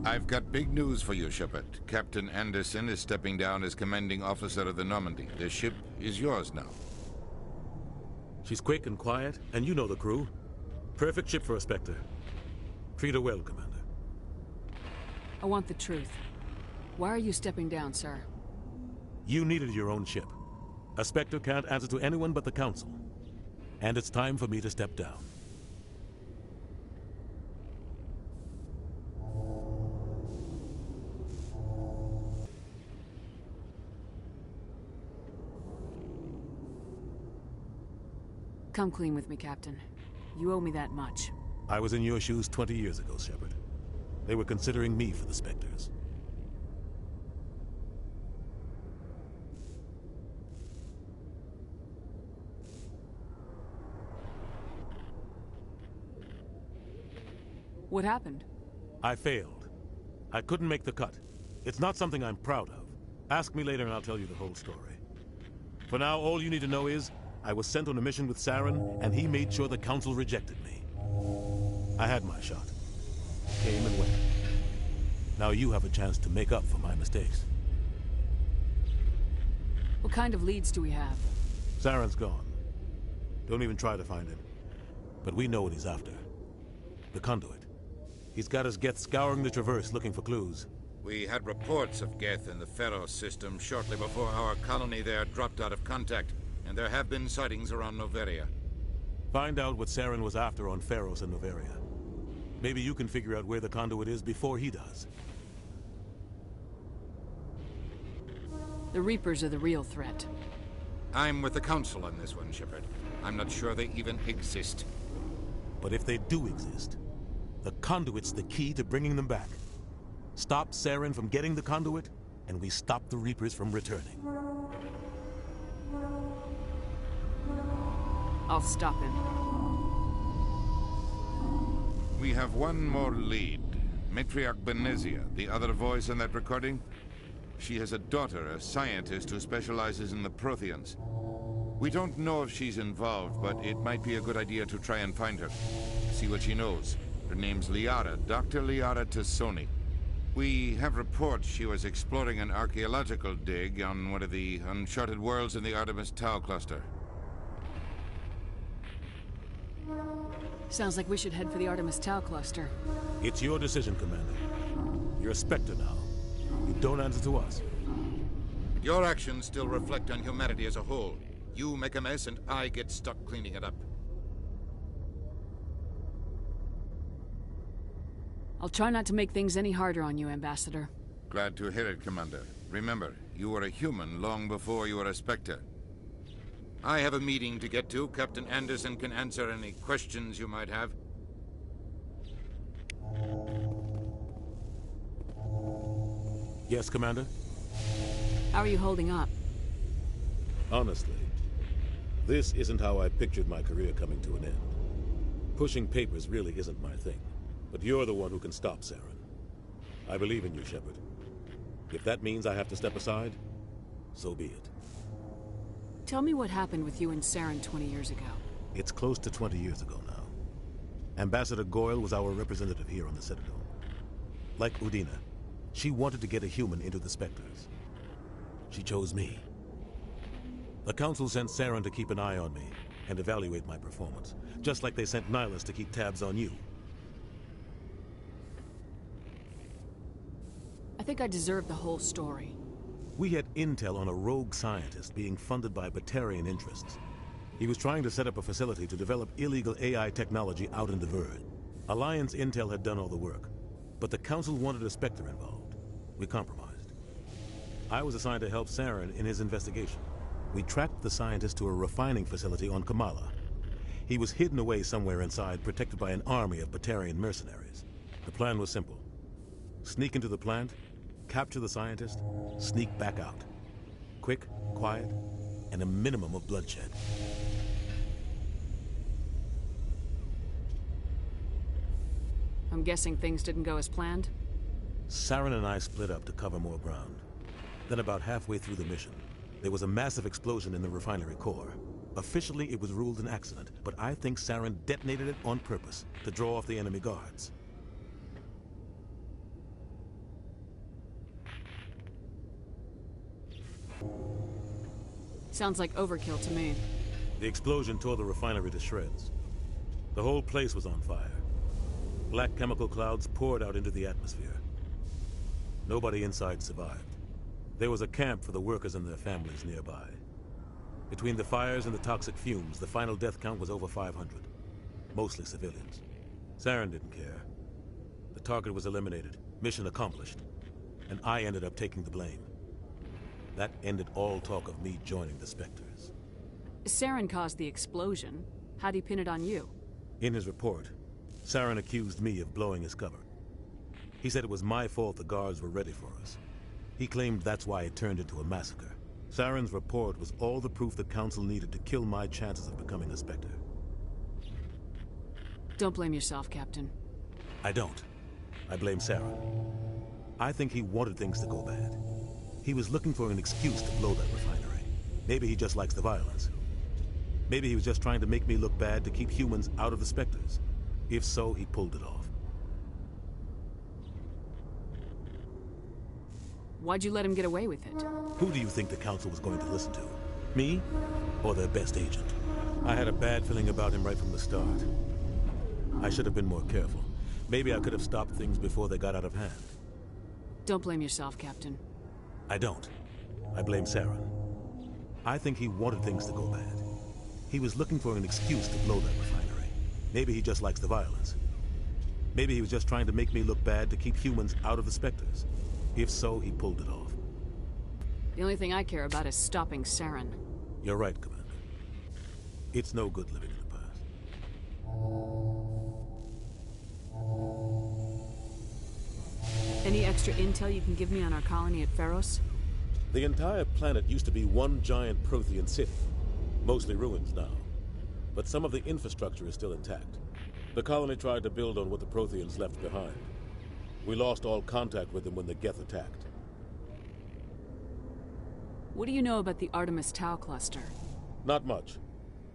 I've got big news for you, Shepard. Captain Anderson is stepping down as commanding officer of the Normandy. The ship is yours now. She's quick and quiet, and you know the crew. Perfect ship for a Spectre. Treat her well, Commander. I want the truth. Why are you stepping down, sir? You needed your own ship. A Spectre can't answer to anyone but the Council. And it's time for me to step down. Come clean with me, Captain. You owe me that much. I was in your shoes 20 years ago, Shepard. They were considering me for the Spectres. What happened? I failed. I couldn't make the cut. It's not something I'm proud of. Ask me later and I'll tell you the whole story. For now, all you need to know is I was sent on a mission with Saren, and he made sure the Council rejected me. I had my shot. Came and went. Now you have a chance to make up for my mistakes. What kind of leads do we have? Saren's gone. Don't even try to find him. But we know what he's after. The conduit. He's got his Geth scouring the Traverse looking for clues. We had reports of Geth in the Pharos system shortly before our colony there dropped out of contact, and there have been sightings around Noveria. Find out what Saren was after on Pharos and Noveria. Maybe you can figure out where the conduit is before he does. The Reapers are the real threat. I'm with the Council on this one, Shepard. I'm not sure they even exist. But if they do exist, the conduit's the key to bringing them back. Stop Saren from getting the conduit, and we stop the Reapers from returning. I'll stop him. We have one more lead. Matriarch Benezia, the other voice in that recording. She has a daughter, a scientist who specializes in the Protheans. We don't know if she's involved, but it might be a good idea to try and find her. See what she knows. Her name's Liara, Dr. Liara T'Soni. We have reports she was exploring an archaeological dig on one of the uncharted worlds in the Artemis Tau cluster. Sounds like we should head for the Artemis Tau cluster. It's your decision, Commander. You're a Spectre now. You don't answer to us. Your actions still reflect on humanity as a whole. You make a mess and I get stuck cleaning it up. I'll try not to make things any harder on you, Ambassador. Glad to hear it, Commander. Remember, you were a human long before you were a Spectre. I have a meeting to get to. Captain Anderson can answer any questions you might have. Yes, Commander? How are you holding up? Honestly, this isn't how I pictured my career coming to an end. Pushing papers really isn't my thing. But you're the one who can stop Saren. I believe in you, Shepard. If that means I have to step aside, so be it. Tell me what happened with you and Saren 20 years ago. It's close to 20 years ago now. Ambassador Goyle was our representative here on the Citadel. Like Udina, she wanted to get a human into the Spectres. She chose me. The Council sent Saren to keep an eye on me and evaluate my performance, just like they sent Nihilus to keep tabs on you. I think I deserve the whole story. We had intel on a rogue scientist being funded by Batarian interests. He was trying to set up a facility to develop illegal AI technology out in the Verge. Alliance intel had done all the work, but the Council wanted a Spectre involved. We compromised. I was assigned to help Saren in his investigation. We tracked the scientist to a refining facility on Kamala. He was hidden away somewhere inside, protected by an army of Batarian mercenaries. The plan was simple. Sneak into the plant, capture the scientist, sneak back out. Quick, quiet, and a minimum of bloodshed. I'm guessing things didn't go as planned? Saren and I split up to cover more ground. Then about halfway through the mission, there was a massive explosion in the refinery core. Officially, it was ruled an accident, but I think Saren detonated it on purpose to draw off the enemy guards. Sounds like overkill to me. The explosion tore the refinery to shreds. The whole place was on fire. Black chemical clouds poured out into the atmosphere. Nobody inside survived. There was a camp for the workers and their families nearby. Between the fires and the toxic fumes, the final death count was over 500. Mostly civilians. Saren didn't care. The target was eliminated, mission accomplished, and I ended up taking the blame. That ended all talk of me joining the Spectres. Saren caused the explosion. How'd he pin it on you? In his report, Saren accused me of blowing his cover. He said it was my fault the guards were ready for us. He claimed that's why it turned into a massacre. Saren's report was all the proof the Council needed to kill my chances of becoming a Spectre. Don't blame yourself, Captain. I don't. I blame Saren. I think he wanted things to go bad. He was looking for an excuse to blow that refinery. Maybe he just likes the violence. Maybe he was just trying to make me look bad to keep humans out of the Spectres. If so, he pulled it off. Why'd you let him get away with it? Who do you think the Council was going to listen to? Me? Or their best agent? I had a bad feeling about him right from the start. I should have been more careful. Maybe I could have stopped things before they got out of hand. Don't blame yourself, Captain. I don't. I blame Saren. I think he wanted things to go bad. He was looking for an excuse to blow that refinery. Maybe he just likes the violence. Maybe he was just trying to make me look bad to keep humans out of the Spectres. If so, he pulled it off. The only thing I care about is stopping Saren. You're right, Commander. It's no good living in the past. Any extra intel you can give me on our colony at Pharos? The entire planet used to be one giant Prothean city. Mostly ruins now. But some of the infrastructure is still intact. The colony tried to build on what the Protheans left behind. We lost all contact with them when the Geth attacked. What do you know about the Artemis Tau cluster? Not much.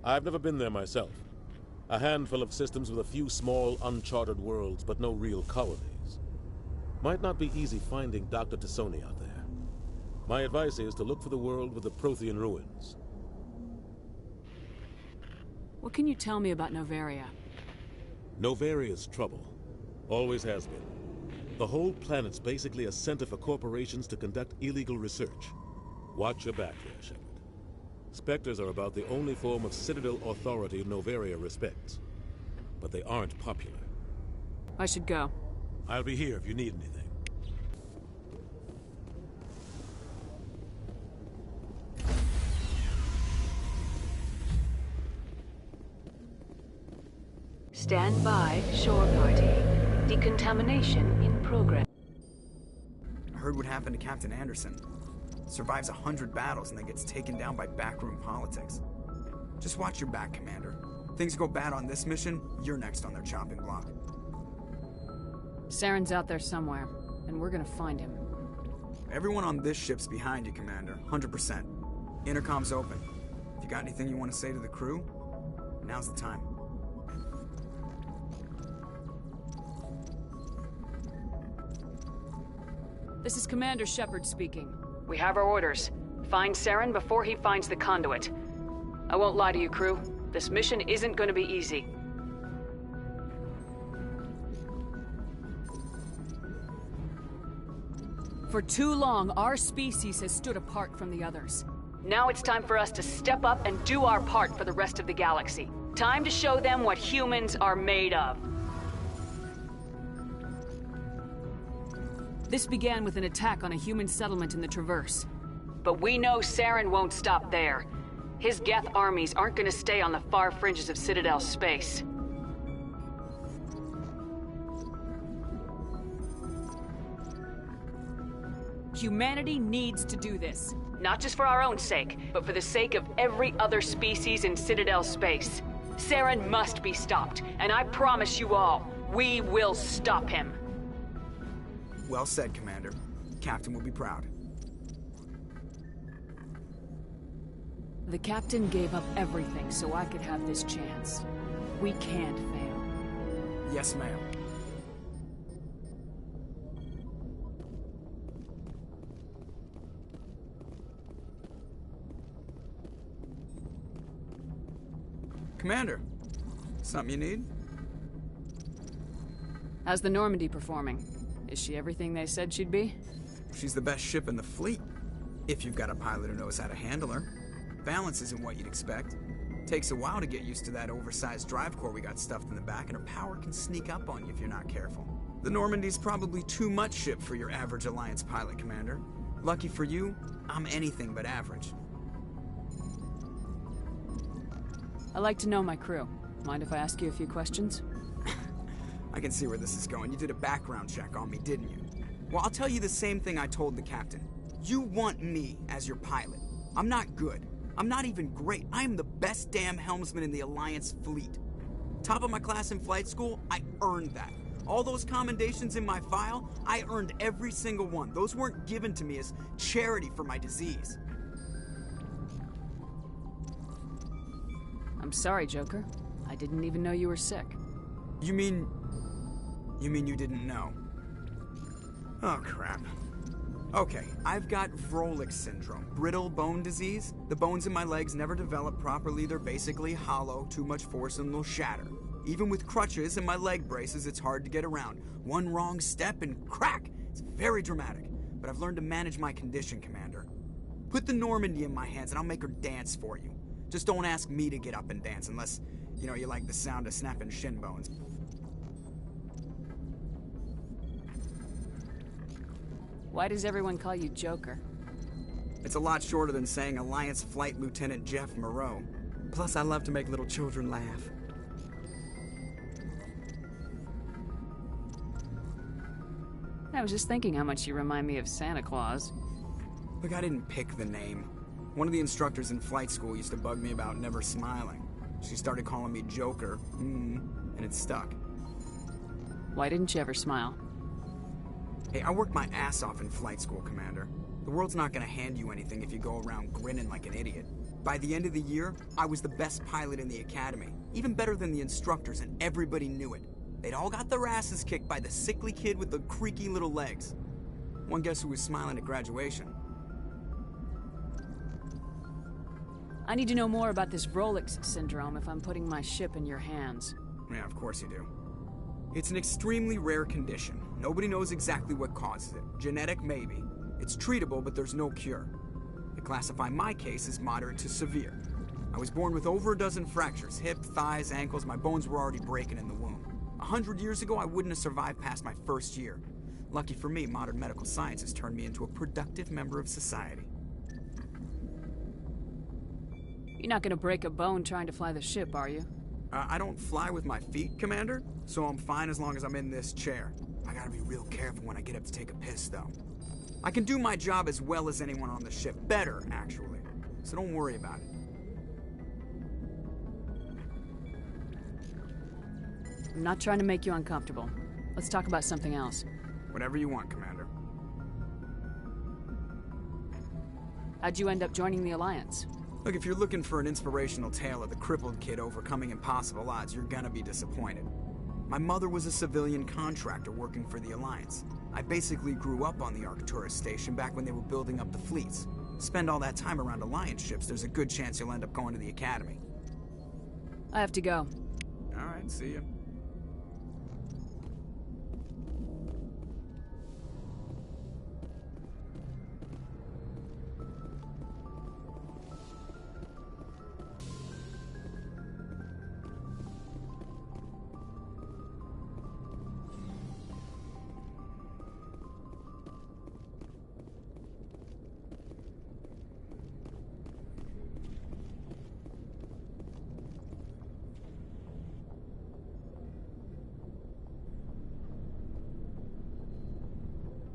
I've never been there myself. A handful of systems with a few small, uncharted worlds, but no real colonies. Might not be easy finding Dr. T'Soni out there. My advice is to look for the world with the Prothean ruins. What can you tell me about Novaria? Novaria's trouble. Always has been. The whole planet's basically a center for corporations to conduct illegal research. Watch your back there, Shepard. Spectres are about the only form of Citadel authority Novaria respects. But they aren't popular. I should go. I'll be here if you need anything. Stand by, shore party. Decontamination in progress. I heard what happened to Captain Anderson. Survives 100 battles and then gets taken down by backroom politics. Just watch your back, Commander. Things go bad on this mission, you're next on their chopping block. Saren's out there somewhere. And we're gonna find him. Everyone on this ship's behind you, Commander. 100%. Intercom's open. If you got anything you want to say to the crew, now's the time. This is Commander Shepard speaking. We have our orders. Find Saren before he finds the conduit. I won't lie to you, crew. This mission isn't gonna be easy. For too long, our species has stood apart from the others. Now it's time for us to step up and do our part for the rest of the galaxy. Time to show them what humans are made of. This began with an attack on a human settlement in the Traverse. But we know Saren won't stop there. His Geth armies aren't gonna stay on the far fringes of Citadel space. Humanity needs to do this. Not just for our own sake, but for the sake of every other species in Citadel space. Saren must be stopped, and I promise you all, we will stop him. Well said, Commander. Captain will be proud. The Captain gave up everything so I could have this chance. We can't fail. Yes, ma'am. Commander, something you need? How's the Normandy performing? Is she everything they said she'd be? She's the best ship in the fleet, if you've got a pilot who knows how to handle her. Balance isn't what you'd expect. Takes a while to get used to that oversized drive core we got stuffed in the back, and her power can sneak up on you if you're not careful. The Normandy's probably too much ship for your average Alliance pilot, Commander. Lucky for you, I'm anything but average. I like to know my crew. Mind if I ask you a few questions? I can see where this is going. You did a background check on me, didn't you? Well, I'll tell you the same thing I told the captain. You want me as your pilot. I'm not good. I'm not even great. I am the best damn helmsman in the Alliance fleet. Top of my class in flight school, I earned that. All those commendations in my file, I earned every single one. Those weren't given to me as charity for my disease. I'm sorry, Joker. I didn't even know you were sick. You mean you didn't know? Oh, crap. Okay, I've got Vrolik syndrome, brittle bone disease. The bones in my legs never develop properly. They're basically hollow, too much force and they'll shatter. Even with crutches and my leg braces, it's hard to get around. One wrong step and crack! It's very dramatic, but I've learned to manage my condition, Commander. Put the Normandy in my hands and I'll make her dance for you. Just don't ask me to get up and dance unless, you know, you like the sound of snapping shin bones. Why does everyone call you Joker? It's a lot shorter than saying Alliance Flight Lieutenant Jeff Moreau. Plus, I love to make little children laugh. I was just thinking how much you remind me of Santa Claus. Look, I didn't pick the name. One of the instructors in flight school used to bug me about never smiling. She started calling me Joker, and it stuck. Why didn't you ever smile? Hey, I worked my ass off in flight school, Commander. The world's not gonna hand you anything if you go around grinning like an idiot. By the end of the year, I was the best pilot in the academy. Even better than the instructors, and everybody knew it. They'd all got their asses kicked by the sickly kid with the creaky little legs. One guess who was smiling at graduation? I need to know more about this Vrolik syndrome if I'm putting my ship in your hands. Yeah, of course you do. It's an extremely rare condition. Nobody knows exactly what causes it. Genetic, maybe. It's treatable, but there's no cure. They classify my case as moderate to severe. I was born with over a dozen fractures, hip, thighs, ankles. My bones were already breaking in the womb. 100 years ago, I wouldn't have survived past my first year. Lucky for me, modern medical science has turned me into a productive member of society. You're not gonna break a bone trying to fly the ship, are you? I don't fly with my feet, Commander, so I'm fine as long as I'm in this chair. I gotta be real careful when I get up to take a piss, though. I can do my job as well as anyone on the ship. Better, actually. So don't worry about it. I'm not trying to make you uncomfortable. Let's talk about something else. Whatever you want, Commander. How'd you end up joining the Alliance? Look, if you're looking for an inspirational tale of the crippled kid overcoming impossible odds, you're gonna be disappointed. My mother was a civilian contractor working for the Alliance. I basically grew up on the Arcturus station back when they were building up the fleets. Spend all that time around Alliance ships, there's a good chance you'll end up going to the Academy. I have to go. Alright, see ya.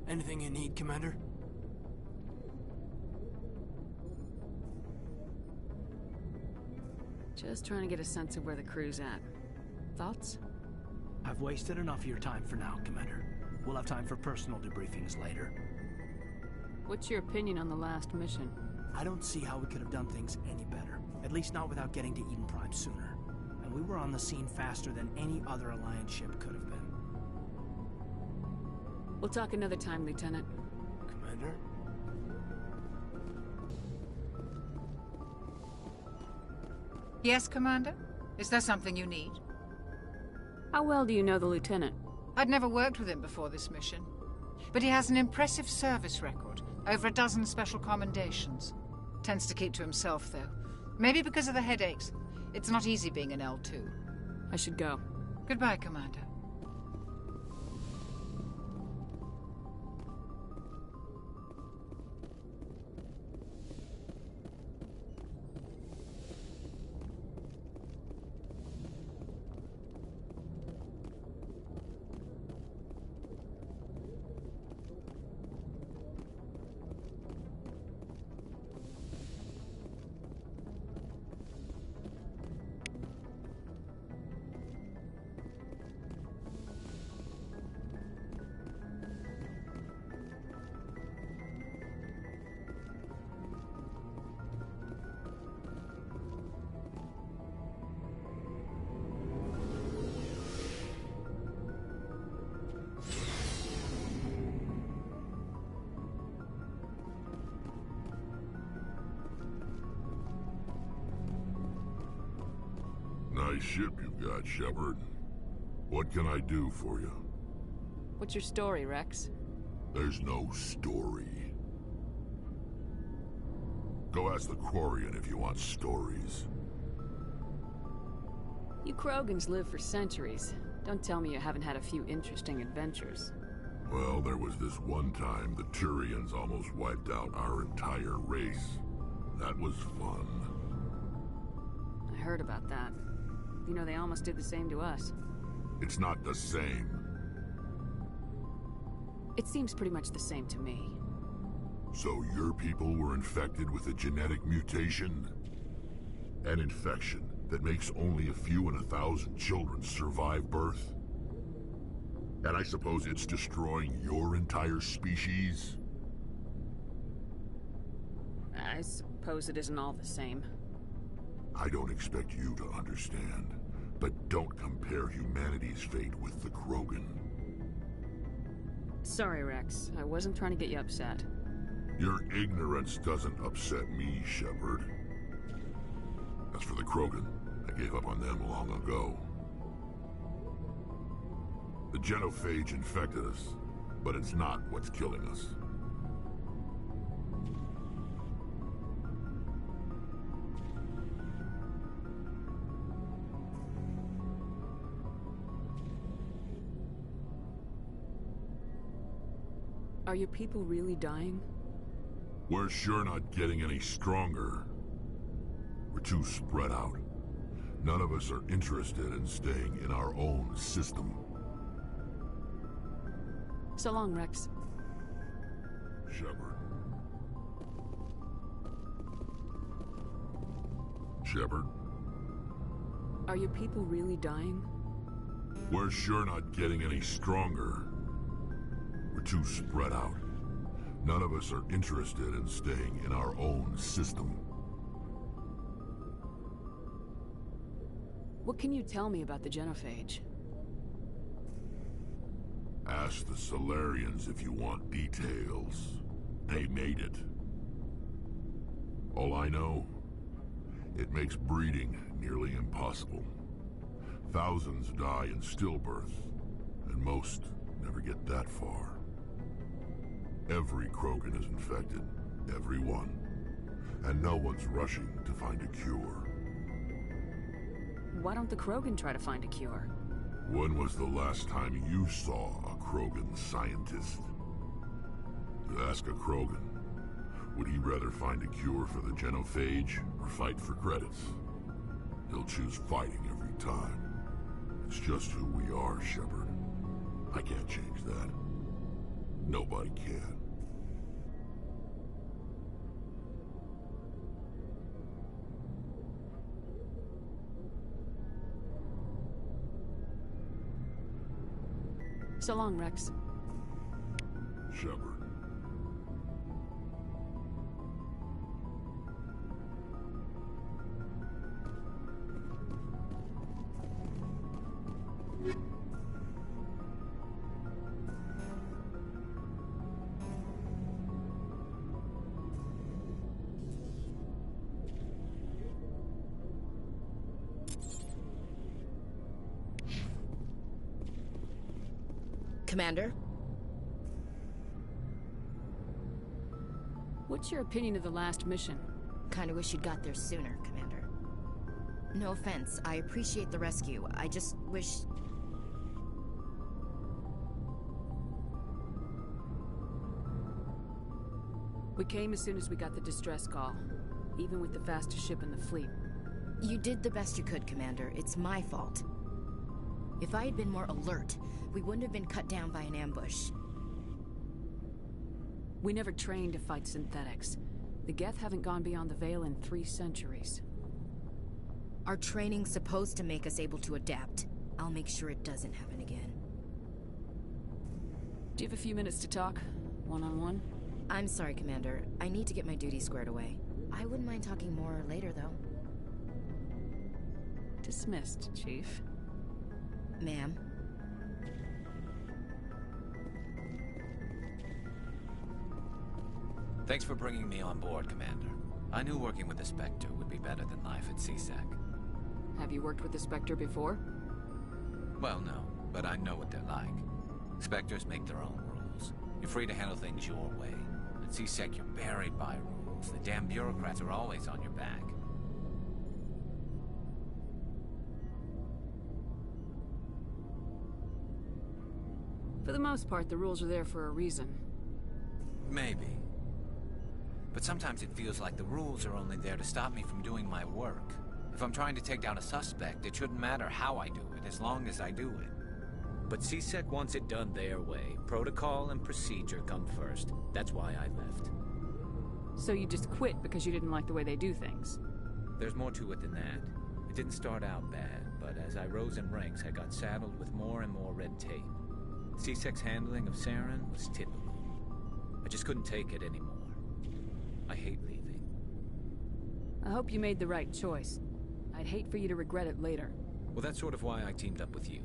Anything you need, Commander? Just trying to get a sense of where the crew's at. Thoughts? I've wasted enough of your time for now, Commander. We'll have time for personal debriefings later. What's your opinion on the last mission? I don't see how we could have done things any better. At least not without getting to Eden Prime sooner. And we were on the scene faster than any other Alliance ship could have been. We'll talk another time, Lieutenant. Commander? Yes, Commander? Is there something you need? How well do you know the Lieutenant? I'd never worked with him before this mission. But he has an impressive service record. Over a dozen special commendations. Tends to keep to himself, though. Maybe because of the headaches. It's not easy being an L2. I should go. Goodbye, Commander. Nice ship you've got, Shepard. What can I do for you? What's your story, Rex? There's no story. Go ask the Quarian if you want stories. You Krogans live for centuries. Don't tell me you haven't had a few interesting adventures. Well, there was this one time the Turians almost wiped out our entire race. That was fun. I heard about that. You know, they almost did the same to us. It's not the same. It seems pretty much the same to me. So your people were infected with a genetic mutation? An infection that makes only a few in 1,000 children survive birth? And I suppose it's destroying your entire species? I suppose it isn't all the same. I don't expect you to understand, but don't compare humanity's fate with the Krogan. Sorry, Rex. I wasn't trying to get you upset. Your ignorance doesn't upset me, Shepard. As for the Krogan, I gave up on them long ago. The genophage infected us, but it's not what's killing us. Are your people really dying? We're sure not getting any stronger. We're too spread out. None of us are interested in staying in our own system. So long, Rex. Shepard. Shepard? Are your people really dying? We're sure not getting any stronger. We're too spread out. None of us are interested in staying in our own system. What can you tell me about the genophage? Ask the Solarians if you want details. They made it. All I know, it makes breeding nearly impossible. Thousands die in stillbirth, and most never get that far. Every Krogan is infected, every one. And no one's rushing to find a cure. Why don't the Krogan try to find a cure? When was the last time you saw a Krogan scientist? You ask a Krogan, would he rather find a cure for the genophage or fight for credits? He'll choose fighting every time. It's just who we are, Shepard. I can't change that. Nobody can. So long, Rex. Shepard. Commander? What's your opinion of the last mission? Kinda wish you'd got there sooner, Commander. No offense, I appreciate the rescue. I just wish... We came as soon as we got the distress call, even with the fastest ship in the fleet. You did the best you could, Commander. It's my fault. If I had been more alert, we wouldn't have been cut down by an ambush. We never trained to fight synthetics. The Geth haven't gone beyond the Veil in 3 centuries. Our training's supposed to make us able to adapt. I'll make sure it doesn't happen again. Do you have a few minutes to talk? One-on-one? I'm sorry, Commander. I need to get my duties squared away. I wouldn't mind talking more later, though. Dismissed, Chief. Ma'am. Thanks for bringing me on board, Commander. I knew working with the Spectre would be better than life at CSEC. Have you worked with the Spectre before? Well, no, but I know what they're like. Spectres make their own rules. You're free to handle things your way. At CSEC, you're buried by rules. The damn bureaucrats are always on your back. For the most part, the rules are there for a reason. Maybe. But sometimes it feels like the rules are only there to stop me from doing my work. If I'm trying to take down a suspect, it shouldn't matter how I do it, as long as I do it. But CSEC wants it done their way. Protocol and procedure come first. That's why I left. So you just quit because you didn't like the way they do things? There's more to it than that. It didn't start out bad, but as I rose in ranks, I got saddled with more and more red tape. CSEC's handling of Saren was typical. I just couldn't take it anymore. I hate leaving. I hope you made the right choice. I'd hate for you to regret it later. Well, that's sort of why I teamed up with you.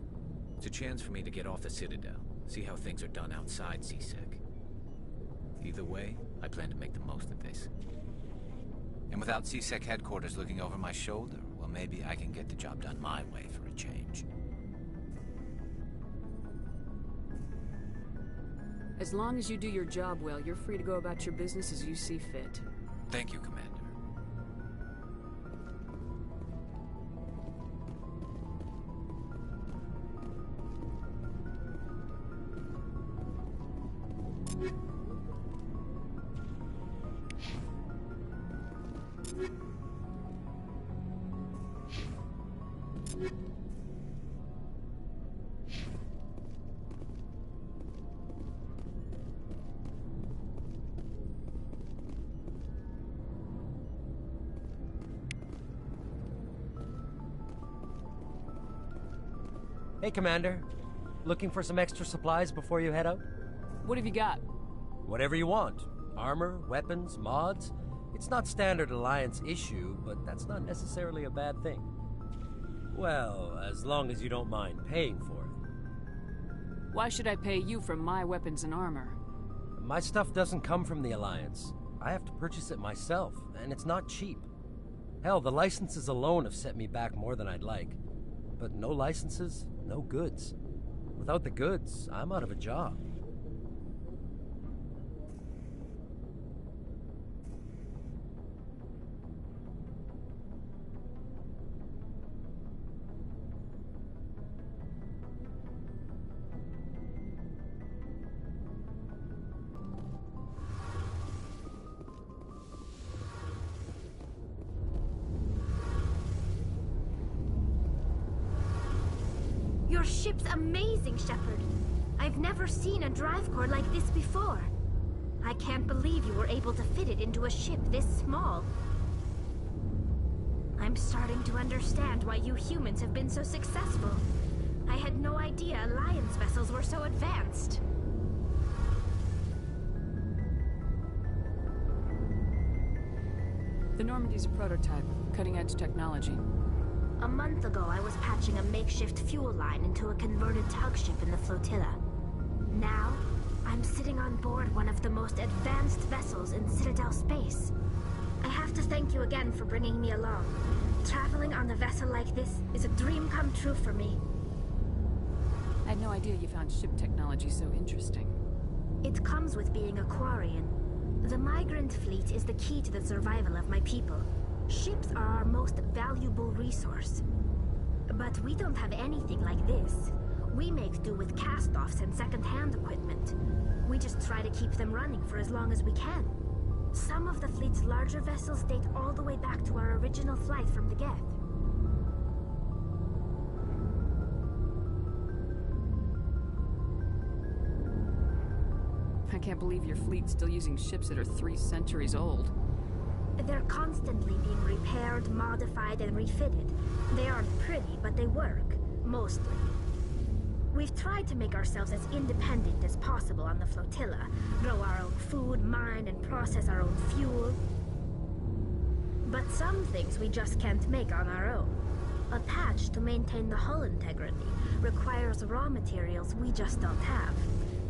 It's a chance for me to get off the Citadel, see how things are done outside CSEC. Either way, I plan to make the most of this. And without CSEC headquarters looking over my shoulder, well, maybe I can get the job done my way for a change. As long as you do your job well, you're free to go about your business as you see fit. Thank you, Commander. Hey, Commander. Looking for some extra supplies before you head out? What have you got? Whatever you want. Armor, weapons, mods. It's not standard Alliance issue, but that's not necessarily a bad thing. Well, as long as you don't mind paying for it. Why should I pay you for my weapons and armor? My stuff doesn't come from the Alliance. I have to purchase it myself, and it's not cheap. Hell, the licenses alone have set me back more than I'd like. But no licenses, no goods. Without the goods, I'm out of a job. Your ship's amazing, Shepard. I've never seen a drive core like this before. I can't believe you were able to fit it into a ship this small. I'm starting to understand why you humans have been so successful. I had no idea Alliance vessels were so advanced. The Normandy's a prototype, cutting-edge technology. A month ago, I was patching a makeshift fuel line into a converted tug ship in the flotilla. Now, I'm sitting on board one of the most advanced vessels in Citadel space. I have to thank you again for bringing me along. Traveling on a vessel like this is a dream come true for me. I had no idea you found ship technology so interesting. It comes with being a Quarian. The migrant fleet is the key to the survival of my people. Ships are our most valuable resource. But we don't have anything like this. We make do with cast-offs and second-hand equipment. We just try to keep them running for as long as we can. Some of the fleet's larger vessels date all the way back to our original flight from the Geth. I can't believe your fleet's still using ships that are 3 centuries old. They're constantly being repaired, modified, and refitted. They aren't pretty, but they work. Mostly. We've tried to make ourselves as independent as possible on the flotilla. Grow our own food, mine, and process our own fuel. But some things we just can't make on our own. A patch to maintain the hull integrity requires raw materials we just don't have.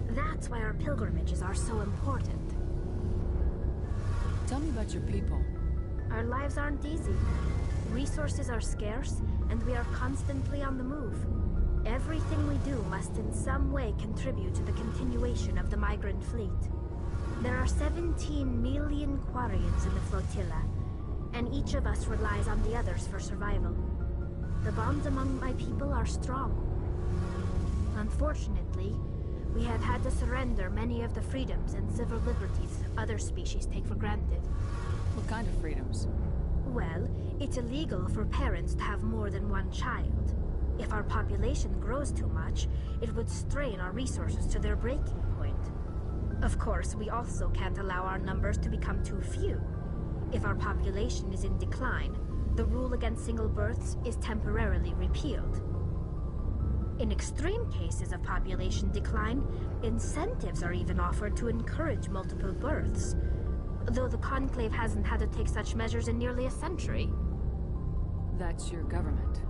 That's why our pilgrimages are so important. Tell me about your people. Our lives aren't easy. Resources are scarce, and we are constantly on the move. Everything we do must in some way contribute to the continuation of the migrant fleet. There are 17 million Quarians in the flotilla, and each of us relies on the others for survival. The bonds among my people are strong. Unfortunately, we have had to surrender many of the freedoms and civil liberties other species take for granted. What kind of freedoms? Well, it's illegal for parents to have more than one child. If our population grows too much, it would strain our resources to their breaking point. Of course, we also can't allow our numbers to become too few. If our population is in decline, the rule against single births is temporarily repealed. In extreme cases of population decline, incentives are even offered to encourage multiple births, though the Conclave hasn't had to take such measures in nearly a century. That's your government.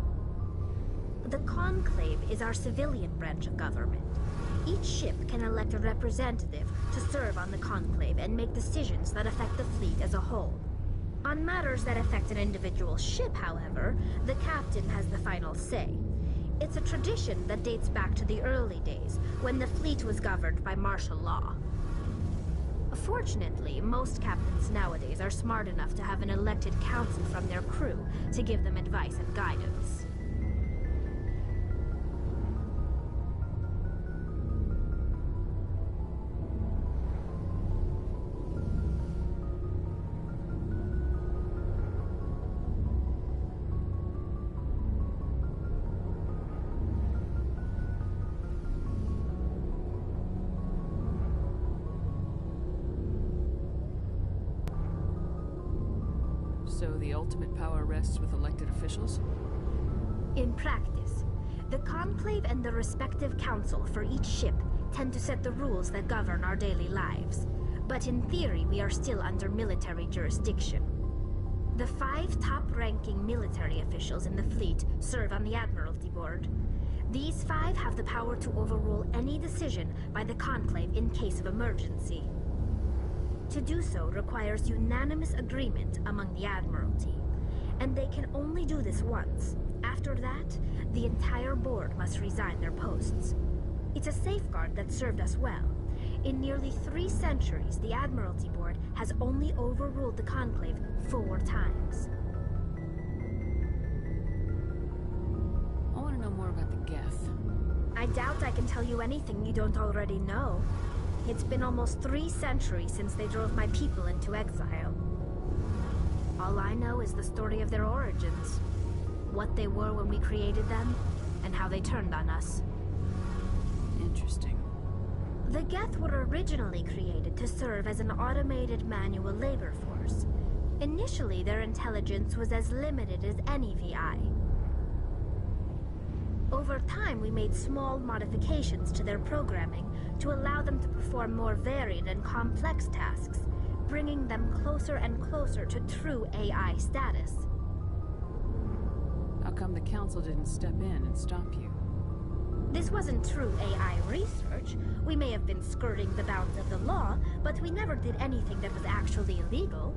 The Conclave is our civilian branch of government. Each ship can elect a representative to serve on the Conclave and make decisions that affect the fleet as a whole. On matters that affect an individual ship, however, the captain has the final say. It's a tradition that dates back to the early days, when the fleet was governed by martial law. Fortunately, most captains nowadays are smart enough to have an elected council from their crew to give them advice and guidance. So the ultimate power rests with elected officials? In practice, the Conclave and the respective council for each ship tend to set the rules that govern our daily lives. But in theory, we are still under military jurisdiction. The 5 top-ranking military officials in the fleet serve on the Admiralty Board. These 5 have the power to overrule any decision by the Conclave in case of emergency. To do so requires unanimous agreement among the Admiralty, and they can only do this once. After that, the entire board must resign their posts. It's a safeguard that served us well. In nearly 3 centuries, the Admiralty Board has only overruled the Conclave 4 times. I want to know more about the Geth. I doubt I can tell you anything you don't already know. It's been almost 3 centuries since they drove my people into exile. All I know is the story of their origins. What they were when we created them, and how they turned on us. Interesting. The Geth were originally created to serve as an automated manual labor force. Initially, their intelligence was as limited as any VI. Over time, we made small modifications to their programming to allow them to perform more varied and complex tasks, bringing them closer and closer to true AI status. How come the Council didn't step in and stop you? This wasn't true AI research. We may have been skirting the bounds of the law, but we never did anything that was actually illegal.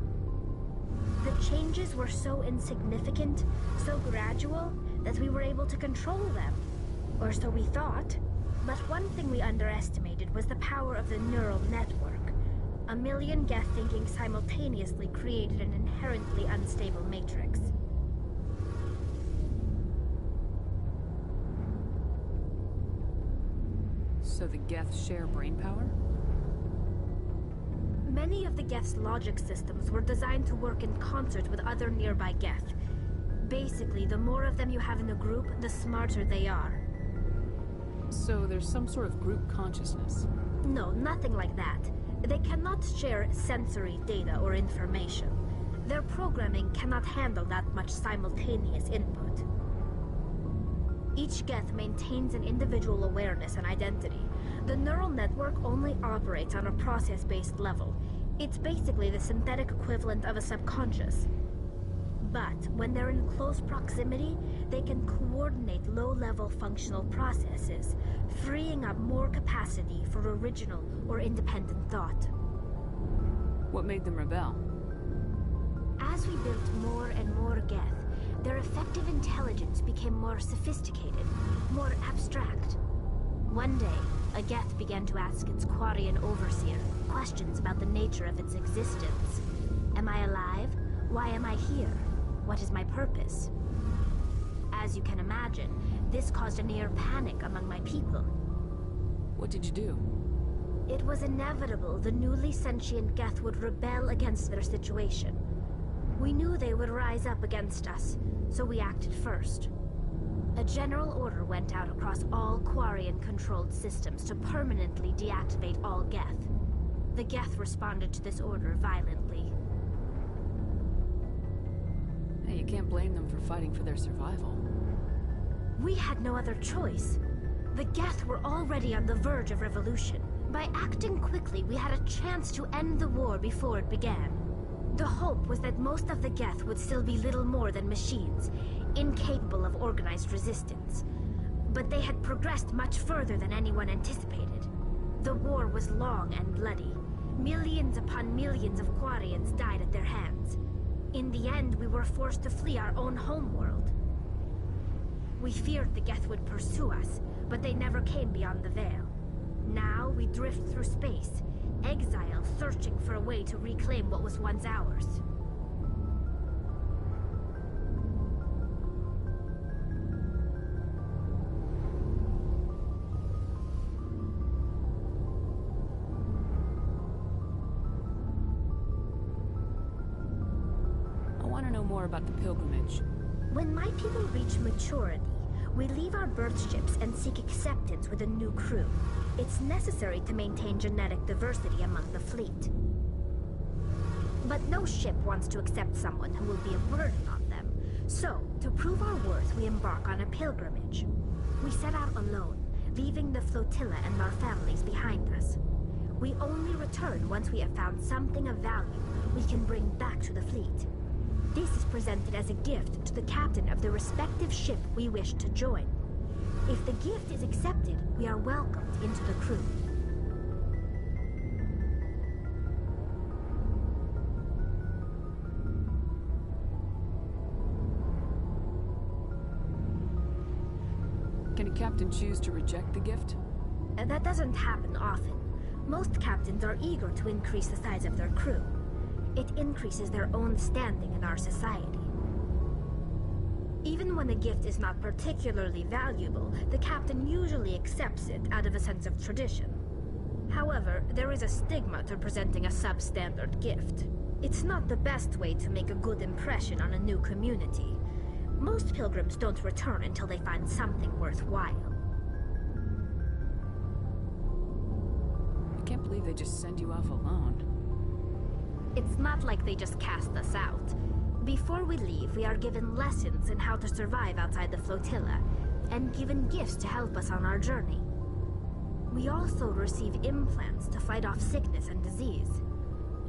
The changes were so insignificant, so gradual, that we were able to control them. Or so we thought. But one thing we underestimated was the power of the neural network. A million Geth thinking simultaneously created an inherently unstable matrix. So the Geth share brainpower? Many of the Geth's logic systems were designed to work in concert with other nearby Geth. Basically, the more of them you have in a group, the smarter they are. So there's some sort of group consciousness? No, nothing like that. They cannot share sensory data or information. Their programming cannot handle that much simultaneous input. Each Geth maintains an individual awareness and identity. The neural network only operates on a process-based level. It's basically the synthetic equivalent of a subconscious. But when they're in close proximity, they can coordinate low-level functional processes, freeing up more capacity for original or independent thought. What made them rebel? As we built more and more Geth, their effective intelligence became more sophisticated, more abstract. One day, a Geth began to ask its Quarian overseer questions about the nature of its existence. Am I alive? Why am I here? What is my purpose? As you can imagine, this caused a near panic among my people. What did you do? It was inevitable the newly sentient Geth would rebel against their situation. We knew they would rise up against us, so we acted first. A general order went out across all Quarian-controlled systems to permanently deactivate all Geth. The Geth responded to this order violently. Hey, you can't blame them for fighting for their survival. We had no other choice. The Geth were already on the verge of revolution. By acting quickly, we had a chance to end the war before it began. The hope was that most of the Geth would still be little more than machines, incapable of organized resistance. But they had progressed much further than anyone anticipated. The war was long and bloody. Millions upon millions of Quarians died at their hands. In the end, we were forced to flee our own homeworld. We feared the Geth would pursue us, but they never came beyond the Veil. Now we drift through space, exile, searching for a way to reclaim what was once ours. I want to know more about the pilgrimage. When my people reach maturity, we leave our birth ships and seek acceptance with a new crew. It's necessary to maintain genetic diversity among the fleet. But no ship wants to accept someone who will be a burden on them. So, to prove our worth, we embark on a pilgrimage. We set out alone, leaving the flotilla and our families behind us. We only return once we have found something of value we can bring back to the fleet. This is presented as a gift to the captain of the respective ship we wish to join. If the gift is accepted, we are welcomed into the crew. Can a captain choose to reject the gift? That doesn't happen often. Most captains are eager to increase the size of their crew. It increases their own standing in our society. Even when the gift is not particularly valuable, the captain usually accepts it out of a sense of tradition. However, there is a stigma to presenting a substandard gift. It's not the best way to make a good impression on a new community. Most pilgrims don't return until they find something worthwhile. I can't believe they just send you off alone. It's not like they just cast us out. Before we leave, we are given lessons in how to survive outside the flotilla, and given gifts to help us on our journey. We also receive implants to fight off sickness and disease.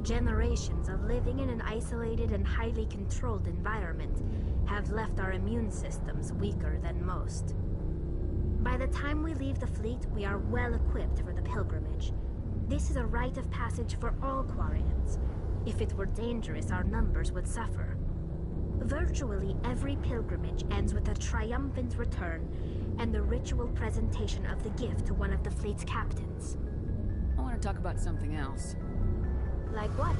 Generations of living in an isolated and highly controlled environment have left our immune systems weaker than most. By the time we leave the fleet, we are well equipped for the pilgrimage. This is a rite of passage for all Quarians. If it were dangerous, our numbers would suffer. Virtually every pilgrimage ends with a triumphant return and the ritual presentation of the gift to one of the fleet's captains. I want to talk about something else. Like what?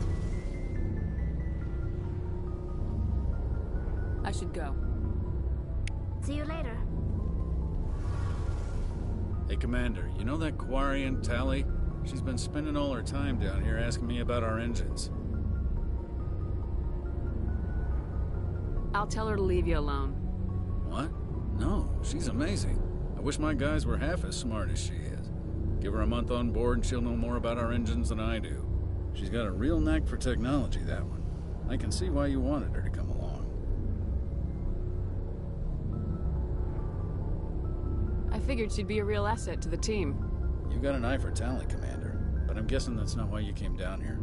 I should go. See you later. Hey, Commander, you know that Quarian, Tally? She's been spending all her time down here asking me about our engines. I'll tell her to leave you alone. What? No, she's amazing. I wish my guys were half as smart as she is. Give her a month on board and she'll know more about our engines than I do. She's got a real knack for technology, that one. I can see why you wanted her to come along. I figured she'd be a real asset to the team. You got an eye for talent, Commander, but I'm guessing that's not why you came down here.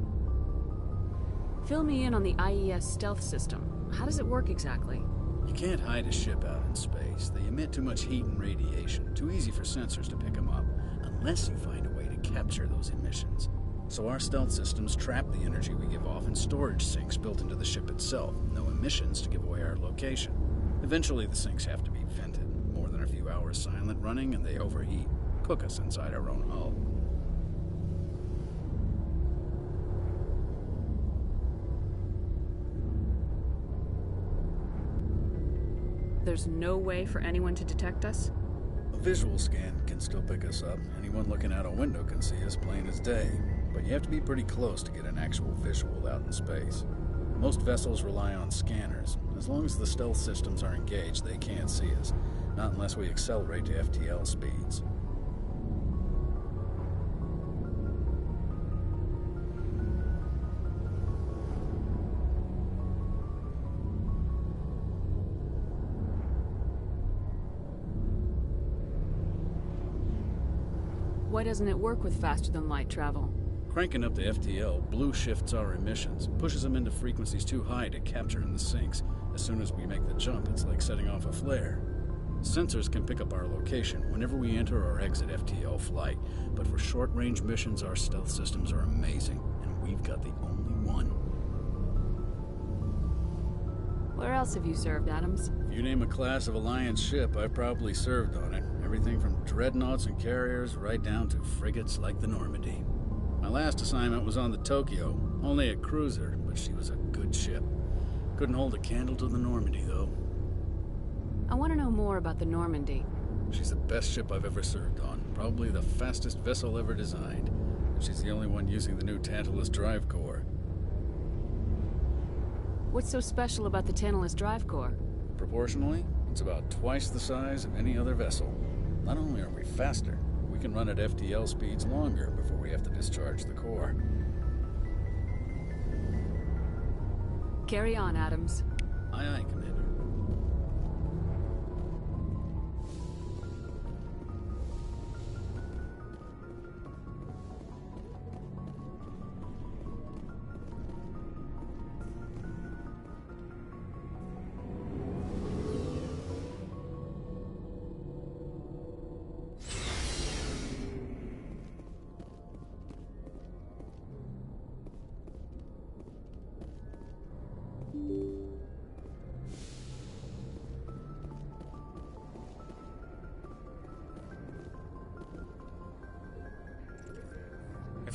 Fill me in on the IES stealth system. How does it work exactly? You can't hide a ship out in space. They emit too much heat and radiation. Too easy for sensors to pick them up, unless you find a way to capture those emissions. So our stealth systems trap the energy we give off in storage sinks built into the ship itself. No emissions to give away our location. Eventually the sinks have to be vented. More than a few hours silent running and they overheat. Cook us inside our own hull. There's no way for anyone to detect us? A visual scan can still pick us up. Anyone looking out a window can see us plain as day. But you have to be pretty close to get an actual visual out in space. Most vessels rely on scanners. As long as the stealth systems are engaged, they can't see us. Not unless we accelerate to FTL speeds. Why doesn't it work with faster-than-light travel? Cranking up the FTL blue shifts our emissions, pushes them into frequencies too high to capture in the sinks. As soon as we make the jump, it's like setting off a flare. Sensors can pick up our location whenever we enter or exit FTL flight, but for short-range missions, our stealth systems are amazing, and we've got the only one. Where else have you served, Adams? If you name a class of Alliance ship, I've probably served on it. Everything from dreadnoughts and carriers right down to frigates like the Normandy. My last assignment was on the Tokyo, only a cruiser, but she was a good ship. Couldn't hold a candle to the Normandy, though. I want to know more about the Normandy. She's the best ship I've ever served on, probably the fastest vessel ever designed. She's the only one using the new Tantalus drive core. What's so special about the Tantalus drive core? Proportionally, it's about twice the size of any other vessel. Not only are we faster, we can run at FTL speeds longer before we have to discharge the core. Carry on, Adams. Aye, aye, Commander.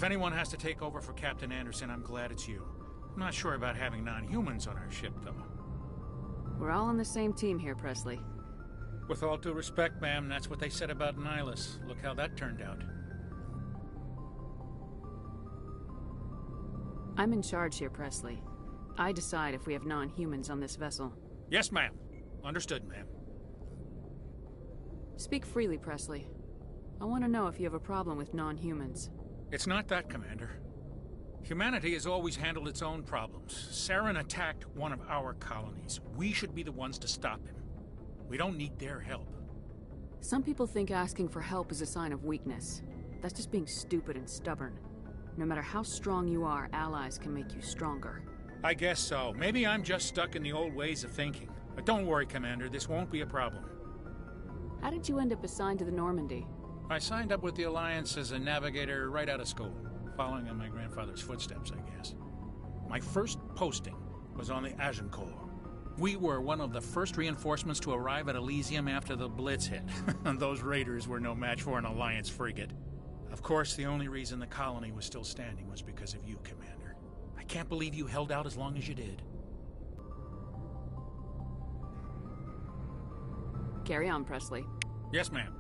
anyone has to take over for Captain Anderson, I'm glad it's you. I'm not sure about having non-humans on our ship, though. We're all on the same team here, Presley. With all due respect, ma'am, that's what they said about Nihilus. Look how that turned out. I'm in charge here, Presley. I decide if we have non-humans on this vessel. Yes, ma'am. Understood, ma'am. Speak freely, Presley. I want to know if you have a problem with non-humans. It's not that, Commander. Humanity has always handled its own problems. Saren attacked one of our colonies. We should be the ones to stop him. We don't need their help. Some people think asking for help is a sign of weakness. That's just being stupid and stubborn. No matter how strong you are, allies can make you stronger. I guess so. Maybe I'm just stuck in the old ways of thinking. But don't worry, Commander. This won't be a problem. How did you end up assigned to the Normandy? I signed up with the Alliance as a navigator right out of school, following in my grandfather's footsteps, I guess. My first posting was on the Agincourt. We were one of the first reinforcements to arrive at Elysium after the Blitz hit. And those raiders were no match for an Alliance frigate. Of course, the only reason the colony was still standing was because of you, Commander. I can't believe you held out as long as you did. Carry on, Presley. Yes, ma'am.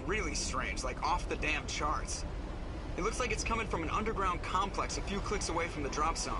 Really strange, like off the damn charts. It looks like it's coming from an underground complex a few clicks away from the drop zone.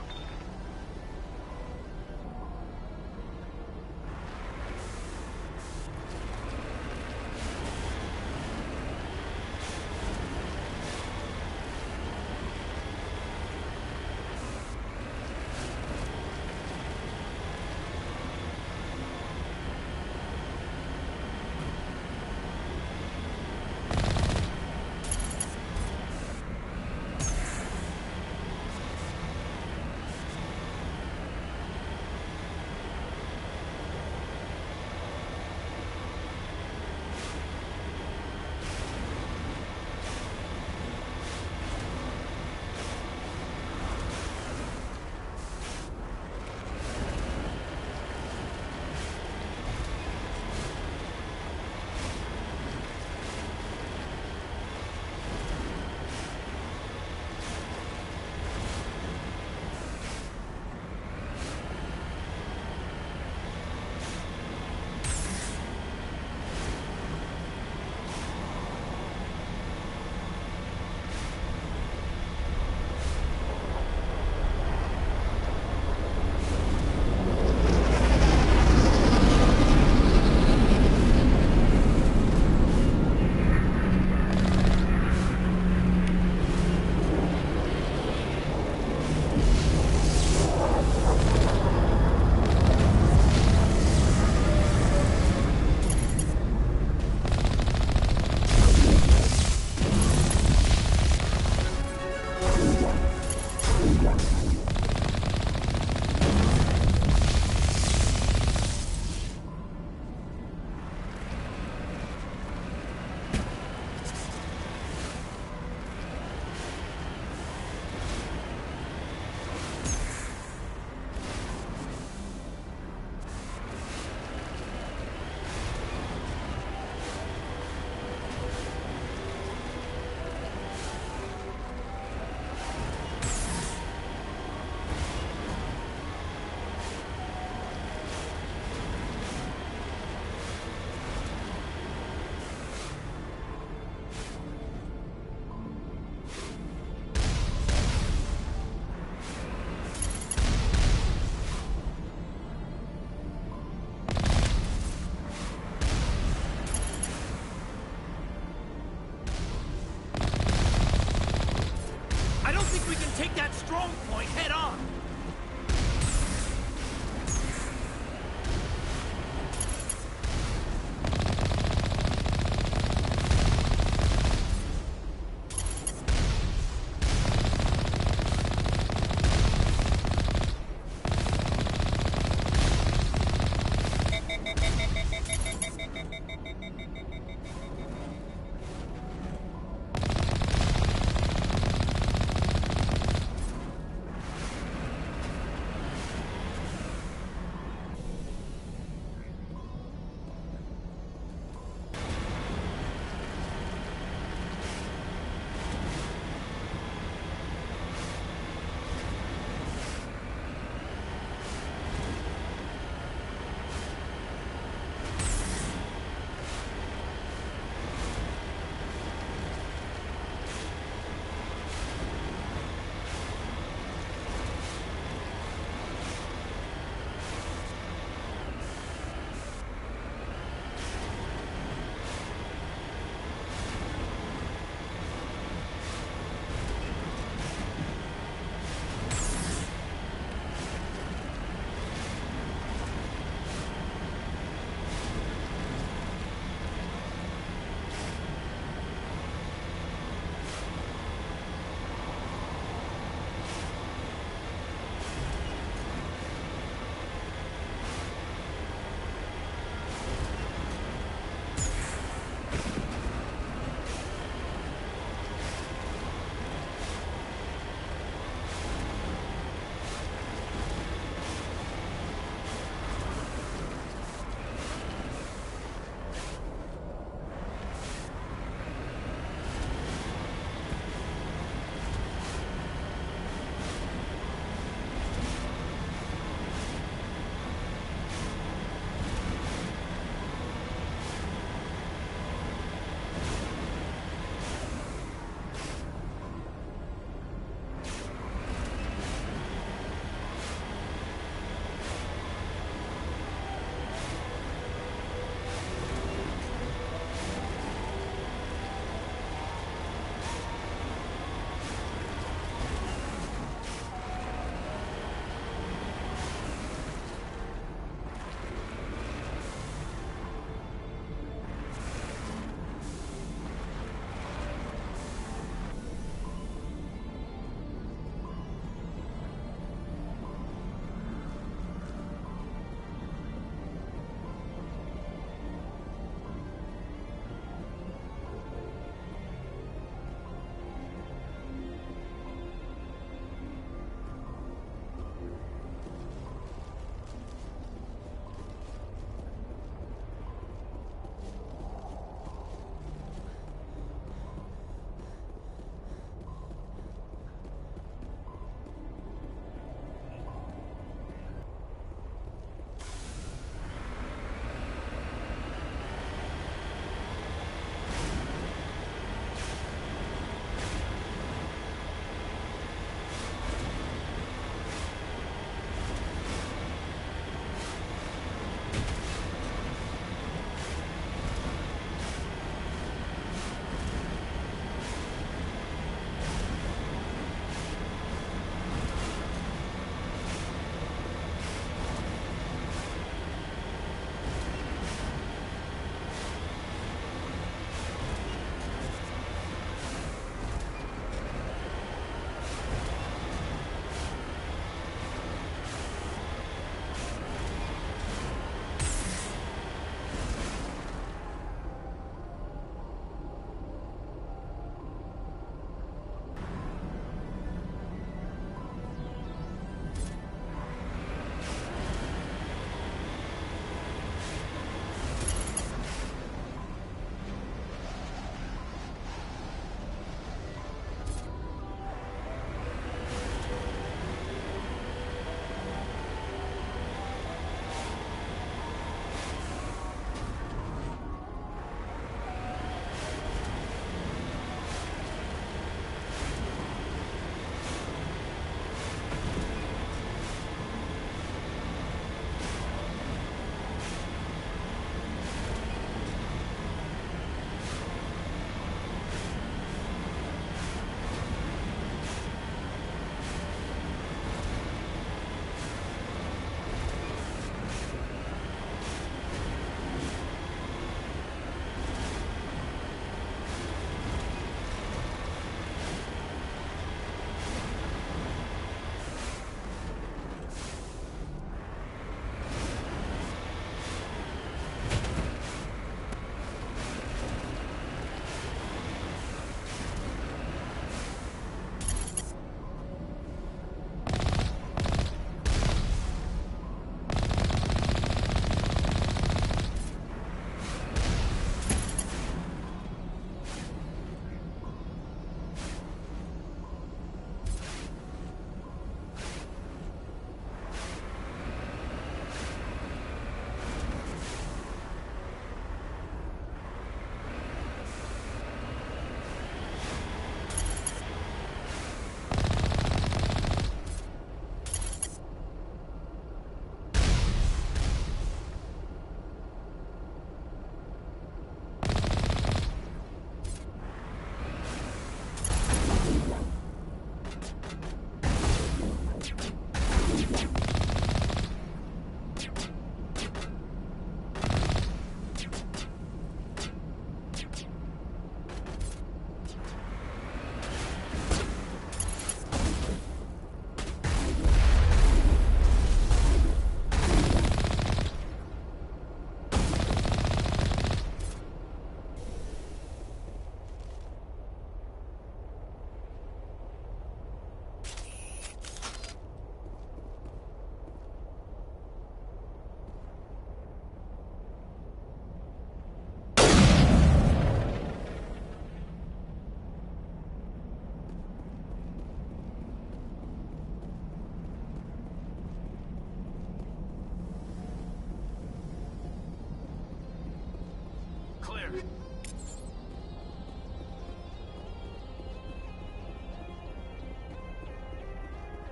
there!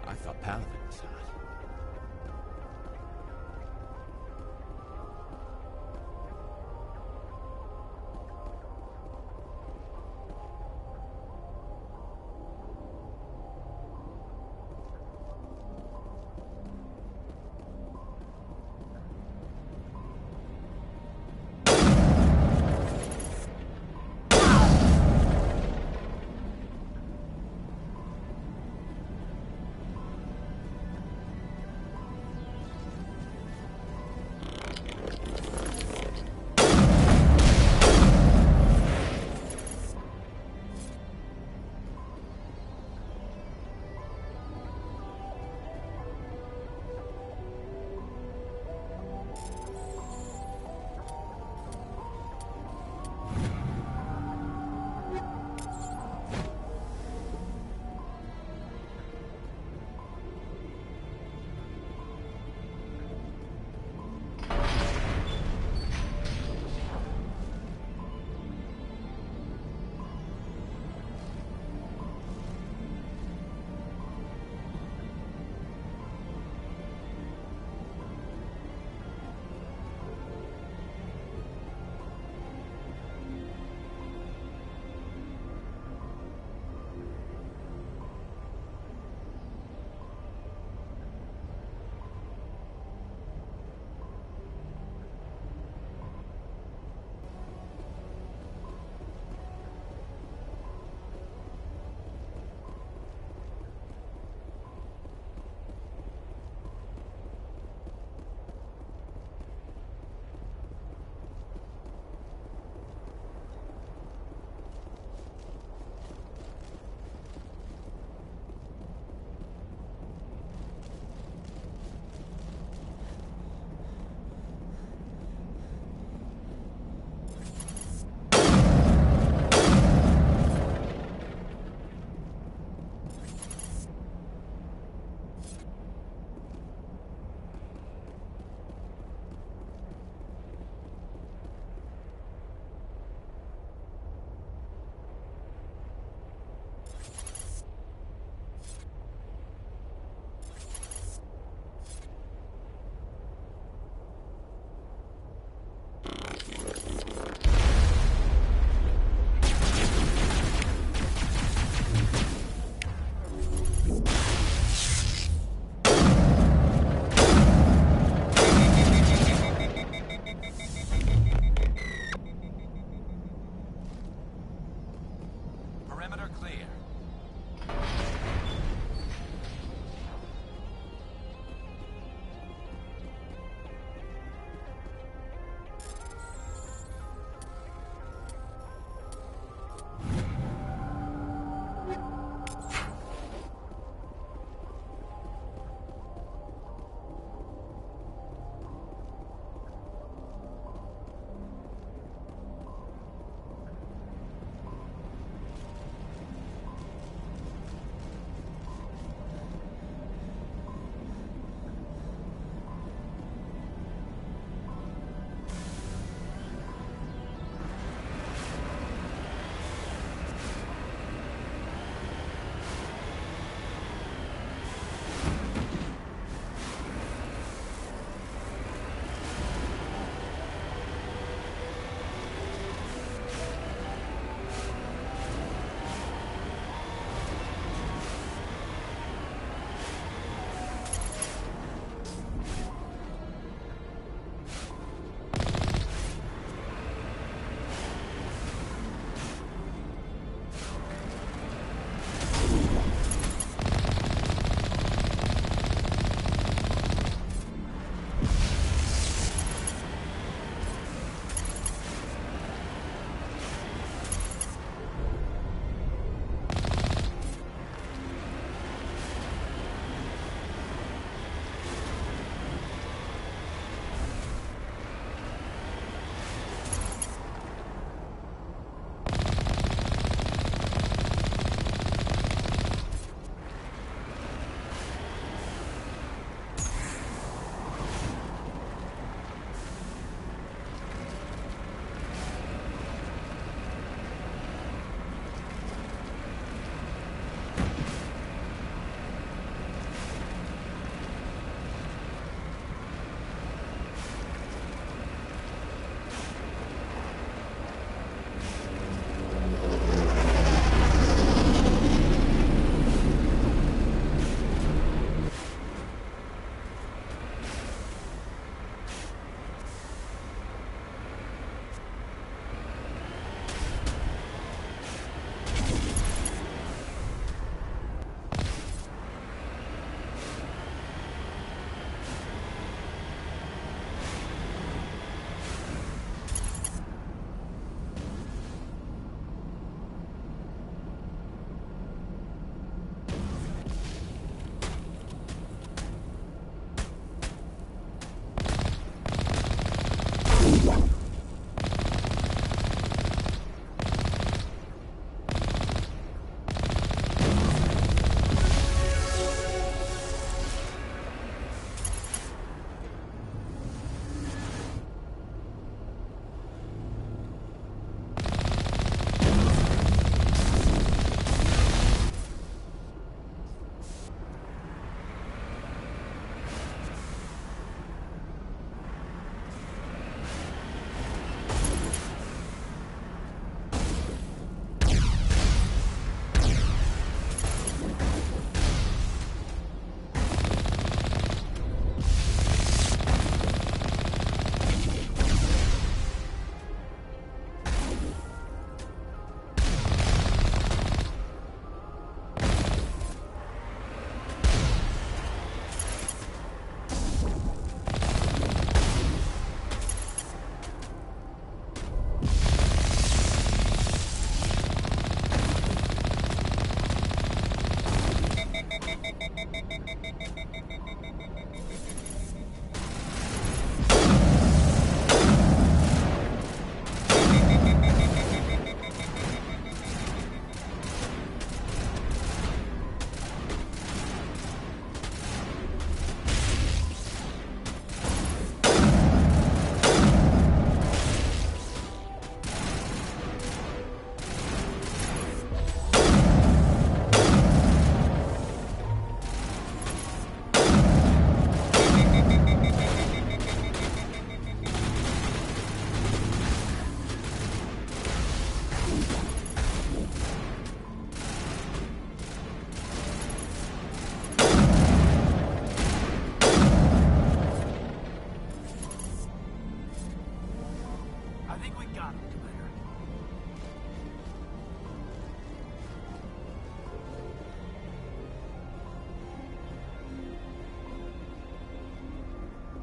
I thought Paladin was hot.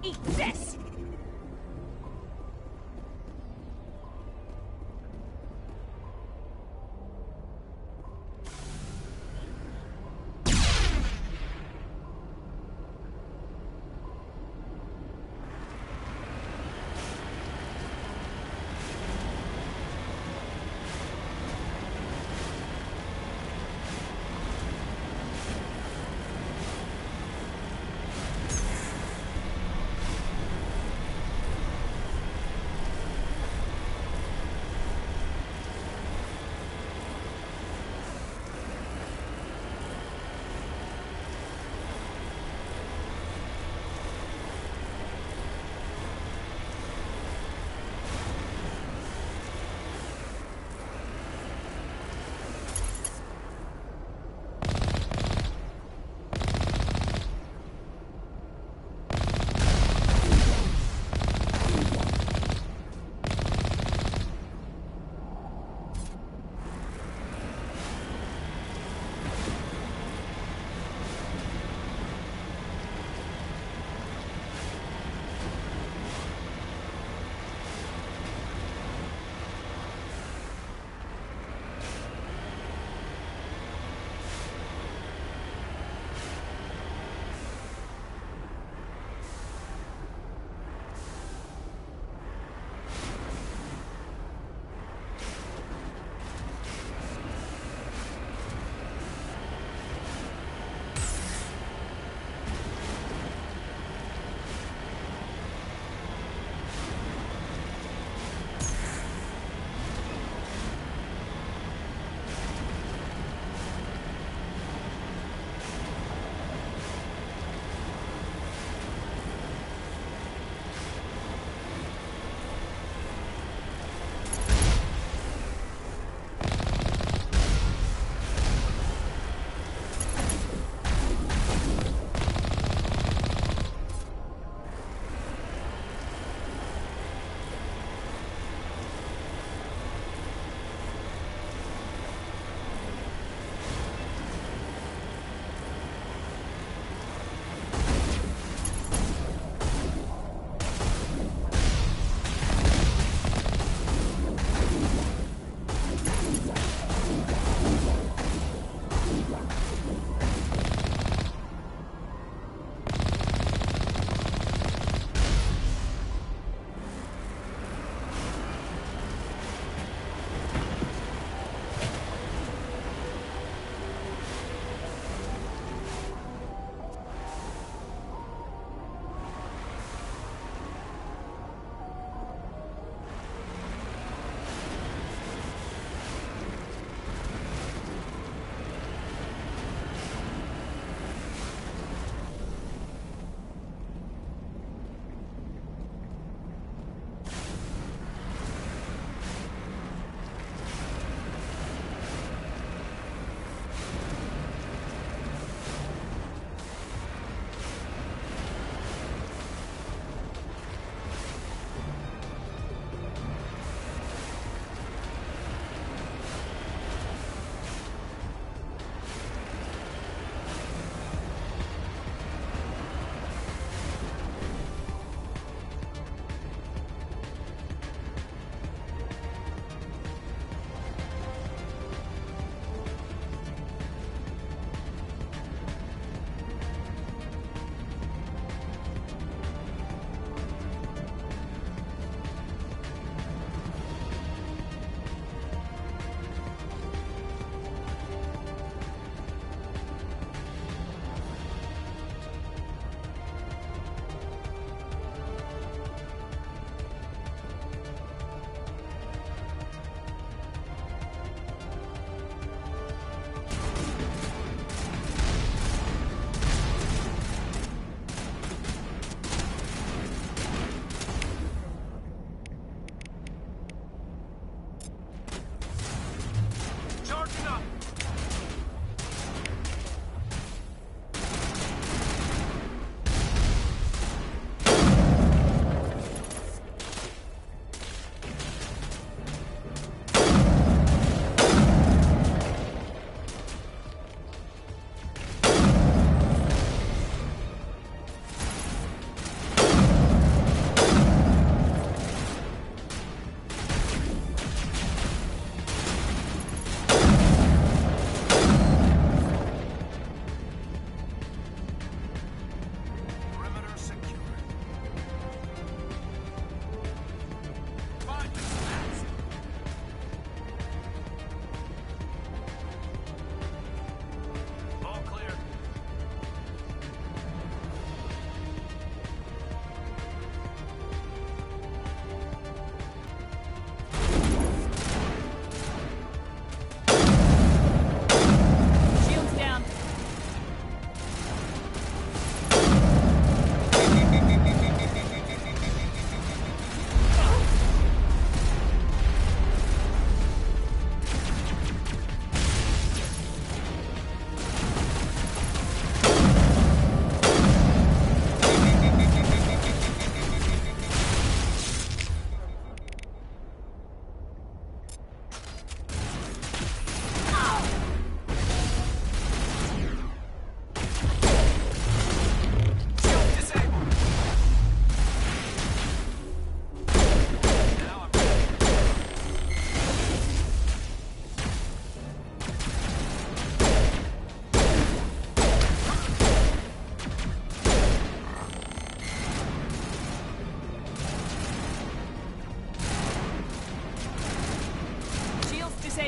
Eat this!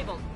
disabled.